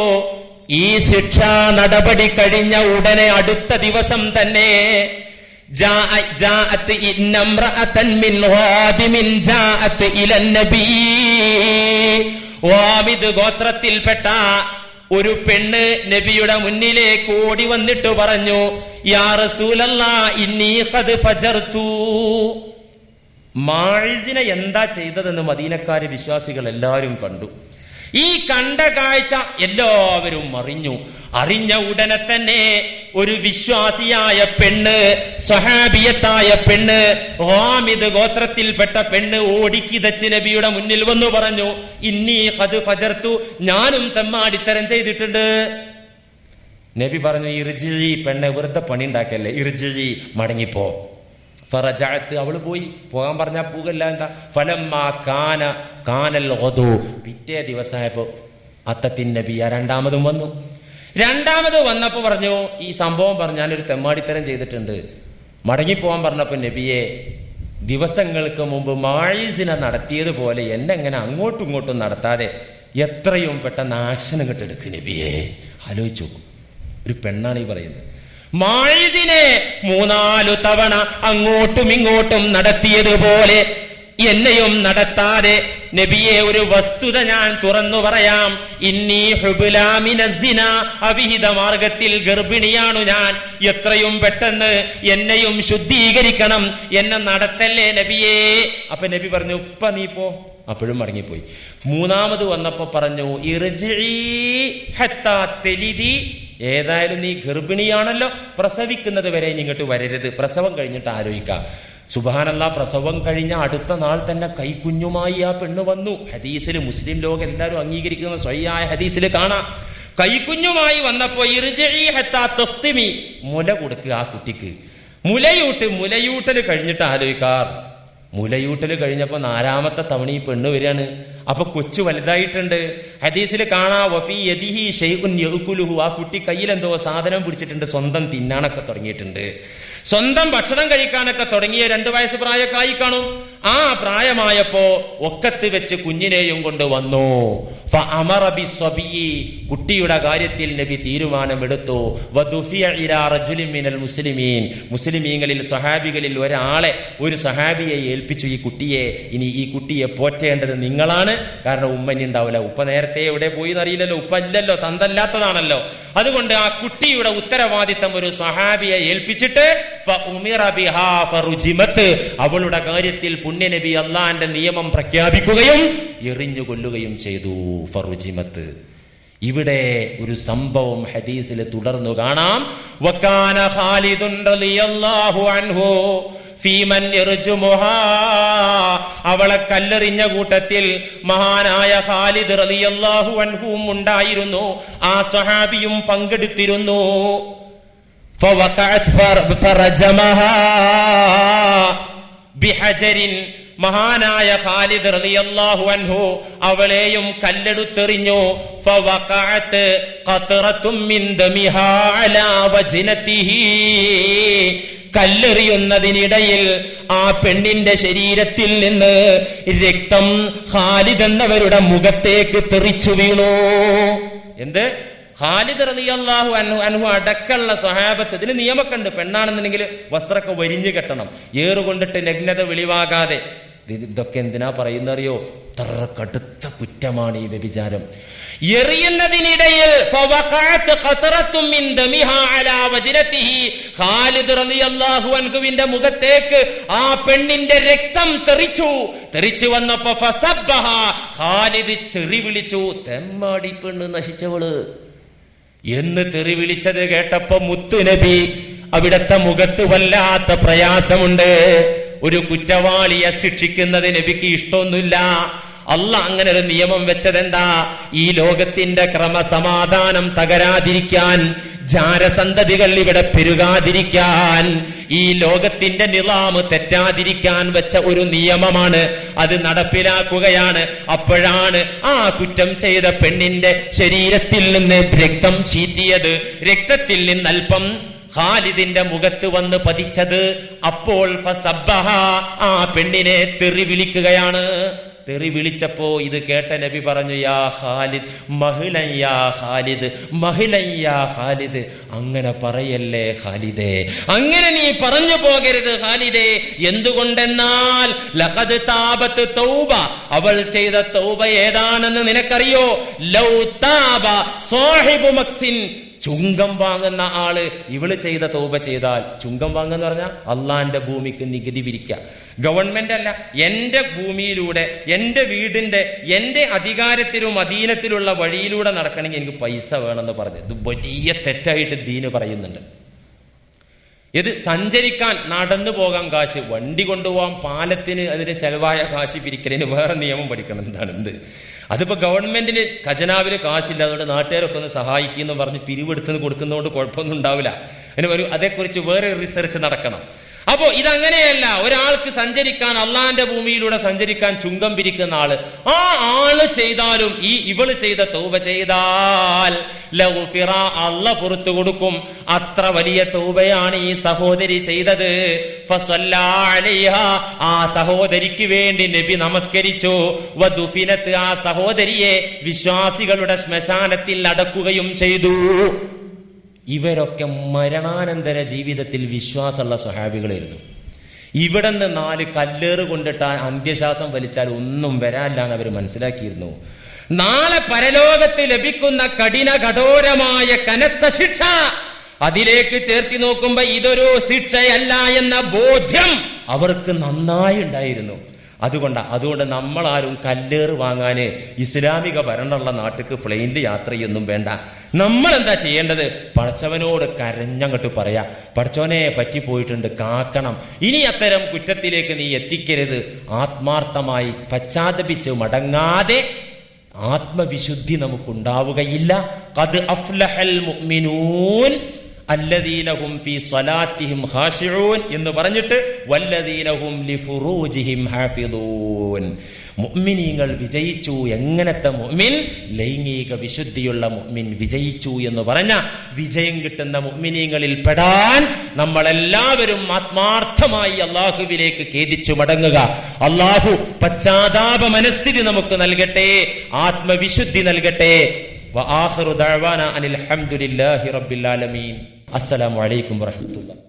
ഈ ശിക്ഷാ നടപടി കഴിഞ്ഞ ഉടനെ അടുത്ത ദിവസം തന്നെ ഗോത്രത്തിൽപ്പെട്ട ഒരു പെണ്ണ് നബിയുടെ മുന്നിലേക്ക് ഓടി വന്നിട്ട് പറഞ്ഞു, യാ റസൂലല്ലാഹ് ഇന്നി ഖദ് ഫജർതു. മാഇസിനെ എന്താ ചെയ്തതെന്ന് മദീനക്കാരെ വിശ്വാസികൾ എല്ലാവരും കണ്ടു. ഈ കണ്ട കാഴ്ച എല്ലാവരും അറിഞ്ഞ ഉടനെ തന്നെ ഒരു വിശ്വാസിയായ പെണ്ണ്, സ്വഹാബിയത്തായ പെണ്ണ്, ഹാമിദ് ഗോത്രത്തിൽപ്പെട്ട പെണ്ണ് ഓടിക്കിതച്ച് നബിയുടെ മുന്നിൽ വന്നു പറഞ്ഞു, ഇന്നി ഖദ് ഫജർതു, ഞാനും തെമ്മാടിത്തരം ചെയ്തിട്ടുണ്ട്. നബി പറഞ്ഞു, ഇർജിഇ, പെണ്ണെ വെറുതെ പണി ഉണ്ടാക്കല്ലേ, ഇർജിഇ, മടങ്ങിപ്പോ. ഫറജഅത്ത്, അവള് പോകാൻ പറഞ്ഞാൽ പോകല്ല. എന്താ? ഫലമ്മാ കാനൽ ഗദു, പിറ്റേ ദിവസമായപ്പോ അത്തത്തിൻ നബിയ, രണ്ടാമതും വന്നു. രണ്ടാമത് വന്നപ്പോ പറഞ്ഞു, ഈ സംഭവം പറഞ്ഞു, ഞാനൊരു തെമ്മാടിത്തരം ചെയ്തിട്ടുണ്ട്, മടങ്ങിപ്പോവാൻ പറഞ്ഞപ്പോ നബിയെ, ദിവസങ്ങൾക്ക് മുമ്പ് മാഴിസിനെ നടത്തിയതുപോലെ എന്നെ എങ്ങനെ അങ്ങോട്ടും ഇങ്ങോട്ടും നടത്താതെ എത്രയും പെട്ടെന്ന് ആക്ഷൻ അങ്ങോട്ട് എടുക്ക് നബിയെ. ആലോചിച്ചു, ഒരു പെണ്ണാണ് ഈ പറയുന്നത്. മാഴിദിനെ 3-4 തവണ അങ്ങോട്ടും ഇങ്ങോട്ടും നടത്തിയതുപോലെ എന്നെയും നടത്താതെ നബിയെ, ഒരു വസ്തുത ഞാൻ തുറന്നു പറയാം, ഇന്നി ഹുബ്ലാ മിനസ്സിന, അവിഹിത മാർഗത്തിൽ ഗർഭിണിയാണു ഞാൻ, എത്രയും പെട്ടെന്ന് എന്നെയും ശുദ്ധീകരിക്കണം, എന്നെ നടത്തല്ലേ നബിയേ. അപ്പൊ നബി പറഞ്ഞു, ഉപ്പ നീ പോ. അപ്പോഴും മടങ്ങിപ്പോയി. മൂന്നാമത് വന്നപ്പോ പറഞ്ഞു, ഇർജിഇ ഹത്താ തലിദി, ഏതായാലും നീ ഗർഭിണിയാണല്ലോ, പ്രസവിക്കുന്നത് വരെ ഇങ്ങോട്ട് വരരുത്, പ്രസവം കഴിഞ്ഞിട്ട് ആലോചിക്കാം. സുബ്ഹാനല്ലാഹ്, പ്രസവം കഴിഞ്ഞ അടുത്ത നാൾ തന്നെ കൈക്കുഞ്ഞുമായി ആ പെണ്ണ് വന്നു. ഹദീസിൽ, മുസ്ലിം ലോകം എല്ലാവരും അംഗീകരിക്കുന്ന സ്വഹിയായ ഹദീസിൽ കാണാം. കൈക്കുഞ്ഞുമായി വന്നപ്പോ ഇർജിഇ ഹത്താ തഫ്തിമി, മുല കൊടുക്കുക ആ കുട്ടിക്ക്. മുലയൂട്ടൽ കഴിഞ്ഞിട്ട് ആലോചിക്കാർ. മുലയൂട്ടൽ കഴിഞ്ഞപ്പോ 4ാമത്തെ തവണ ഈ പെണ്ണ് വരികയാണ്. അപ്പൊ കൊച്ചു വലുതായിട്ടുണ്ട്. ഹദീസിൽ കാണാ, വഫീ യദിഹി ശൈഉൻ യഅകുലുഹു, ആ കുട്ടി കയ്യിൽ എന്തോ സാധനം പിടിച്ചിട്ടുണ്ട്, സ്വന്തം തിന്നാനൊക്കെ തുടങ്ങിയിട്ടുണ്ട്, സ്വന്തം ഭക്ഷണം കഴിക്കാനൊക്കെ തുടങ്ങിയ 2 വയസ്സ് പ്രായക്കായി കാണും. ആ പ്രായമായപ്പോ ഒക്കത്ത് വെച്ച് കുഞ്ഞിനെയും കൊണ്ട് വന്നു. ഫഅമറ ബിസ്സബിയി, കുട്ടിയുടെ കാര്യത്തിൽ നബി തീരുമാനമെടുത്തു. വദുഫിയ ഇലാ റജുലിൻ മിനൽ മുസ്ലിമീൻ, മുസ്ലിമീങ്ങളിൽ സ്വഹാബികളിൽ ഒരു സ്വഹാബിയെ ഏൽപ്പിച്ചു, ഈ കുട്ടിയെ, ഇനി ഈ കുട്ടിയെ പോറ്റേണ്ടത് നിങ്ങളാണ്. കാരണം ഉമ്മനി ഉണ്ടാവില്ല, ഉപ്പ നേരത്തെ എവിടെ പോയി എന്നറിയില്ലല്ലോ, ഉപ്പ ഇല്ലല്ലോ, തന്തല്ലാത്തതാണല്ലോ. അതുകൊണ്ട് ആ കുട്ടിയുടെ ഉത്തരവാദിത്തം ഒരു സ്വഹാബിയെ ഏൽപ്പിച്ചിട്ട് അവളുടെ കാര്യത്തിൽ പുണ്യനബി അള്ളാന്റെ നിയമം പ്രഖ്യാപിക്കുകയും എറിഞ്ഞു കൊല്ലുകയും ചെയ്തു. ഫറുജിമത്ത്. ഇവിടെ ഒരു സംഭവം ഹദീസിൽ തുടർന്നു കാണാം. വകാന ഖാലിദുൻ റളിയല്ലാഹു അൻഹു ഫീമൻ യർജുമുഹാ, അവളെ കല്ലെറിഞ്ഞ കൂട്ടത്തിൽ മഹാനായ ഖാലിദ് റളിയല്ലാഹു അൻഹുവും ഉണ്ടായിരുന്നു. ആ സ്വഹാബിയും പങ്കെടുത്തിരുന്നു. ഫവഖഅത് ഫറജമഹാ ബിഹജരിൻ, മഹാനായ ഖാലിദ് റളിയല്ലാഹു അൻഹു അവളെയും കല്ലെടുത്തെറിഞ്ഞു. ഫവഖഅത് ഖത്റത്തും മിൻ ദമിഹാ അലാ വജ്നതിഹി, കല്ലെറിയുന്നതിനിടയിൽ ആ പെണ്ണിന്റെ ശരീരത്തിൽ നിന്ന് രക്തം ഖാലിദ് എന്നവരുടെ മുഖത്തേക്ക് തെറിച്ചു വീണു. എന്ത്? ഖാലിദ് റളിയല്ലാഹു അൻഹു അടക്കമുള്ള സ്വഹാബത്ത്. ഇതിന് നിയമമൊക്കെ ഉണ്ട്, പെണ്ണാണെന്നുണ്ടെങ്കിൽ വസ്ത്രമൊക്കെ വരിഞ്ഞു കെട്ടണം, ഏറുകൊണ്ടിട്ട് നഗ്നത വെളിവാകാതെ. ഇതൊക്കെ എന്തിനാ പറയുന്നറിയോ? അത്ര കടുത്ത കുറ്റമാണ് ഈ വ്യഭിചാരം. എറിയുന്നതിനിടയിൽ ഖാലിദ് റളിയല്ലാഹു അൻഹുവിന്റെ മുഖത്തേക്ക് ആ പെണ്ണിന്റെ രക്തം തെറിച്ചു വന്നപ്പോ ഫസബ്ബഹ, ഖാലിദ് തെറി വിളിച്ചു, തെമ്മാടി പെണ്ണ് നശിച്ചവള് എന്ന് തെറി വിളിച്ചത് കേട്ടപ്പോ മുത്തുനബി അവിടത്തെ മുഖത്ത് വല്ലാത്ത പ്രയാസമുണ്ട്. ഒരു കുറ്റവാളിയെ ശിക്ഷിക്കുന്നത് നബിക്ക് ഇഷ്ടമൊന്നുമില്ല. അള്ളാഹ് അങ്ങനെ ഒരു നിയമം വെച്ചതെന്താ? ഈ ലോകത്തിന്റെ ക്രമസമാധാനം തകരാതിരിക്കാൻ, ജാരസന്തതികൾ ഇവിടെ പെരുകാതിരിക്കാൻ, ഈ ലോകത്തിന്റെ നിളാമ് തെറ്റാതിരിക്കാൻ വെച്ച ഒരു നിയമമാണ്. അത് നടപ്പിലാക്കുകയാണ്. അപ്പോഴാണ് ആ കുറ്റം ചെയ്ത പെണ്ണിന്റെ ശരീരത്തിൽ നിന്ന് രക്തം ചീറ്റിയത്. രക്തത്തിൽ നിന്ന് അല്പം ഖാലിദിന്റെ മുഖത്ത് വന്ന് പതിച്ചത്. അപ്പോൾ ഫസബ്ബഹ, ആ പെണ്ണിനെ തെറി വിളിക്കുകയാണ്. തെറി വിളിച്ചപ്പോ ഇത് കേട്ട നബി പറഞ്ഞു, യാ ഖാലിദ് മഹ്ലൻ യാ ഖാലിദ്, മഹ്ലൻ യാ ഖാലിദ്, അങ്ങനെ പറയല്ലേ ഖാലിദേ, അങ്ങനെ നീ പറഞ്ഞു പോകരുത് ഖാലിദേ. എന്തുകൊണ്ടെന്നാൽ ലഖദ് താബത്ത് തൗബ, അവൾ ചെയ്ത തൗബ ഏതാണെന്ന് നിനക്കറിയോ? ലൗ താബ സാഹിബു മക്സിൻ, ചുങ്കം വാങ്ങുന്ന ആള് ഇവള് ചെയ്ത തൗബ ചെയ്താൽ, ചുങ്കം വാങ്ങുന്ന പറഞ്ഞാൽ അള്ളാന്റെ ഭൂമിക്ക് നികുതി പിരിക്കുക. ഗവൺമെന്റ് അല്ല, എന്റെ ഭൂമിയിലൂടെ, എന്റെ വീടിന്റെ, എന്റെ അധികാരത്തിലും അധീനത്തിലുള്ള വഴിയിലൂടെ നടക്കണമെങ്കിൽ എനിക്ക് പൈസ വേണമെന്ന് പറഞ്ഞു. ഇത് വലിയ തെറ്റായിട്ട് ദീന് പറയുന്നുണ്ട്. ഇത് സഞ്ചരിക്കാൻ, നടന്നു പോകാൻ കാശ്, വണ്ടി കൊണ്ടുപോകാൻ, പാലത്തിന് അതിന് ചെലവായ കാശ് പിരിക്കലിന് വേറെ നിയമം പഠിക്കണം. എന്ത് അതിപ്പോ ഗവൺമെന്റിന് ഖജനാവിന് കാശില്ല, അതുകൊണ്ട് നാട്ടുകാരൊക്കെ ഒന്ന് സഹായിക്കുന്നു പറഞ്ഞ് പിരിവെടുത്ത് കൊടുക്കുന്നതുകൊണ്ട് കുഴപ്പമൊന്നും ഉണ്ടാവില്ല. അതേക്കുറിച്ച് വേറെ റിസർച്ച് നടക്കണം. അപ്പോ ഇതങ്ങനെയല്ല. ഒരാൾക്ക് സഞ്ചരിക്കാൻ, അള്ളാന്റെ ഭൂമിയിലൂടെ സഞ്ചരിക്കാൻ ചുങ്കം പിരിക്കുന്ന ആള്, ആ ആള് ചെയ്താലും ഇവള് ചെയ്ത തൗബ ചെയ്താൽ അള്ള പുറത്തു കൊടുക്കും. അത്ര വലിയ തൗബയാണ് ഈ സഹോദരി ചെയ്തത്. ആ സഹോദരിക്ക് വേണ്ടി നബി നമസ്കരിച്ചു. വദുഫിനത്ത്, ആ സഹോദരിയെ വിശ്വാസികളുടെ ശ്മശാനത്തിൽ അടക്കുകയും ചെയ്തു. ഇവരൊക്കെ മരണാനന്തര ജീവിതത്തിൽ വിശ്വാസമുള്ള സ്വഹാബികളായിരുന്നു. ഇവിടുന്ന് 4 കല്ലേറ് കൊണ്ടിട്ട് അന്ത്യശ്വാസം വലിച്ചാൽ ഒന്നും വരാനില്ല എന്ന് അവർ മനസ്സിലാക്കിയിരുന്നു. നാളെ പരലോകത്ത് ലഭിക്കുന്ന കഠോരമായ കനത്ത ശിക്ഷ, അതിലേക്ക് ചേർത്തി നോക്കുമ്പോ ഇതൊരു ശിക്ഷയല്ല എന്ന ബോധ്യം അവർക്ക് നന്നായി ഉണ്ടായിരുന്നു. അതുകൊണ്ട് നമ്മളാരും കല്ലേറ് വാങ്ങാന് ഇസ്ലാമിക ഭരണമുള്ള നാട്ടിക്ക് പ്ലെയിനിൽ യാത്ര ചെയ്യൊന്നും വേണ്ട. നമ്മൾ എന്താ ചെയ്യേണ്ടത്? പടച്ചവനോട് കരഞ്ഞങ്ങോട്ട് പറയാ, പടച്ചവനെ പറ്റിപ്പോയിട്ടുണ്ട്, കാക്കണം, ഇനി അത്തരം കുറ്റത്തിലേക്ക് നീ എത്തിക്കരുത്. ആത്മാർത്ഥമായി പശ്ചാത്തപിച്ച് മടങ്ങാതെ ആത്മവിശുദ്ധി നമുക്കുണ്ടാവുകയില്ല. ഖദ് അഫ്ലഹൽ മുഅ്മിനൂൻ അല്ലദീന ഹും ഫീ സ്വലാത്തിഹിം ഖാശിഊൻ എന്ന് പറഞ്ഞിട്ട് വല്ലദീന ഹും ലിഫുറൂജിഹിം ഹാഫിദൂൻ. മുഅ്മിനീങ്ങൾ വിജയിച്ചു. എങ്ങനത്തെ മുഅ്മിൻ? ലൈംഗിക വിശുദ്ധിയുള്ള മുഅ്മിൻ വിജയിച്ചു എന്ന് പറഞ്ഞ വിജയം കിട്ടുന്ന മുഅ്മിനീങ്ങളിൽ പെടാൻ നമ്മളെല്ലാവരും ആത്മാർത്ഥമായി അള്ളാഹുവിലേക്ക് ഖേദിച്ചു മടങ്ങുക. അള്ളാഹു പശ്ചാത്താപ മനസ്ഥിതി നമുക്ക് നൽകട്ടെ, ആത്മവിശുദ്ധി നൽകട്ടെ. വആഖിറു ദഅവാനാ അനിൽ ഹംദുലില്ലാഹി റബ്ബിൽ ആലമീൻ. അസ്സലാമു അലൈക്കും വറഹ്മത്തുള്ളാഹി.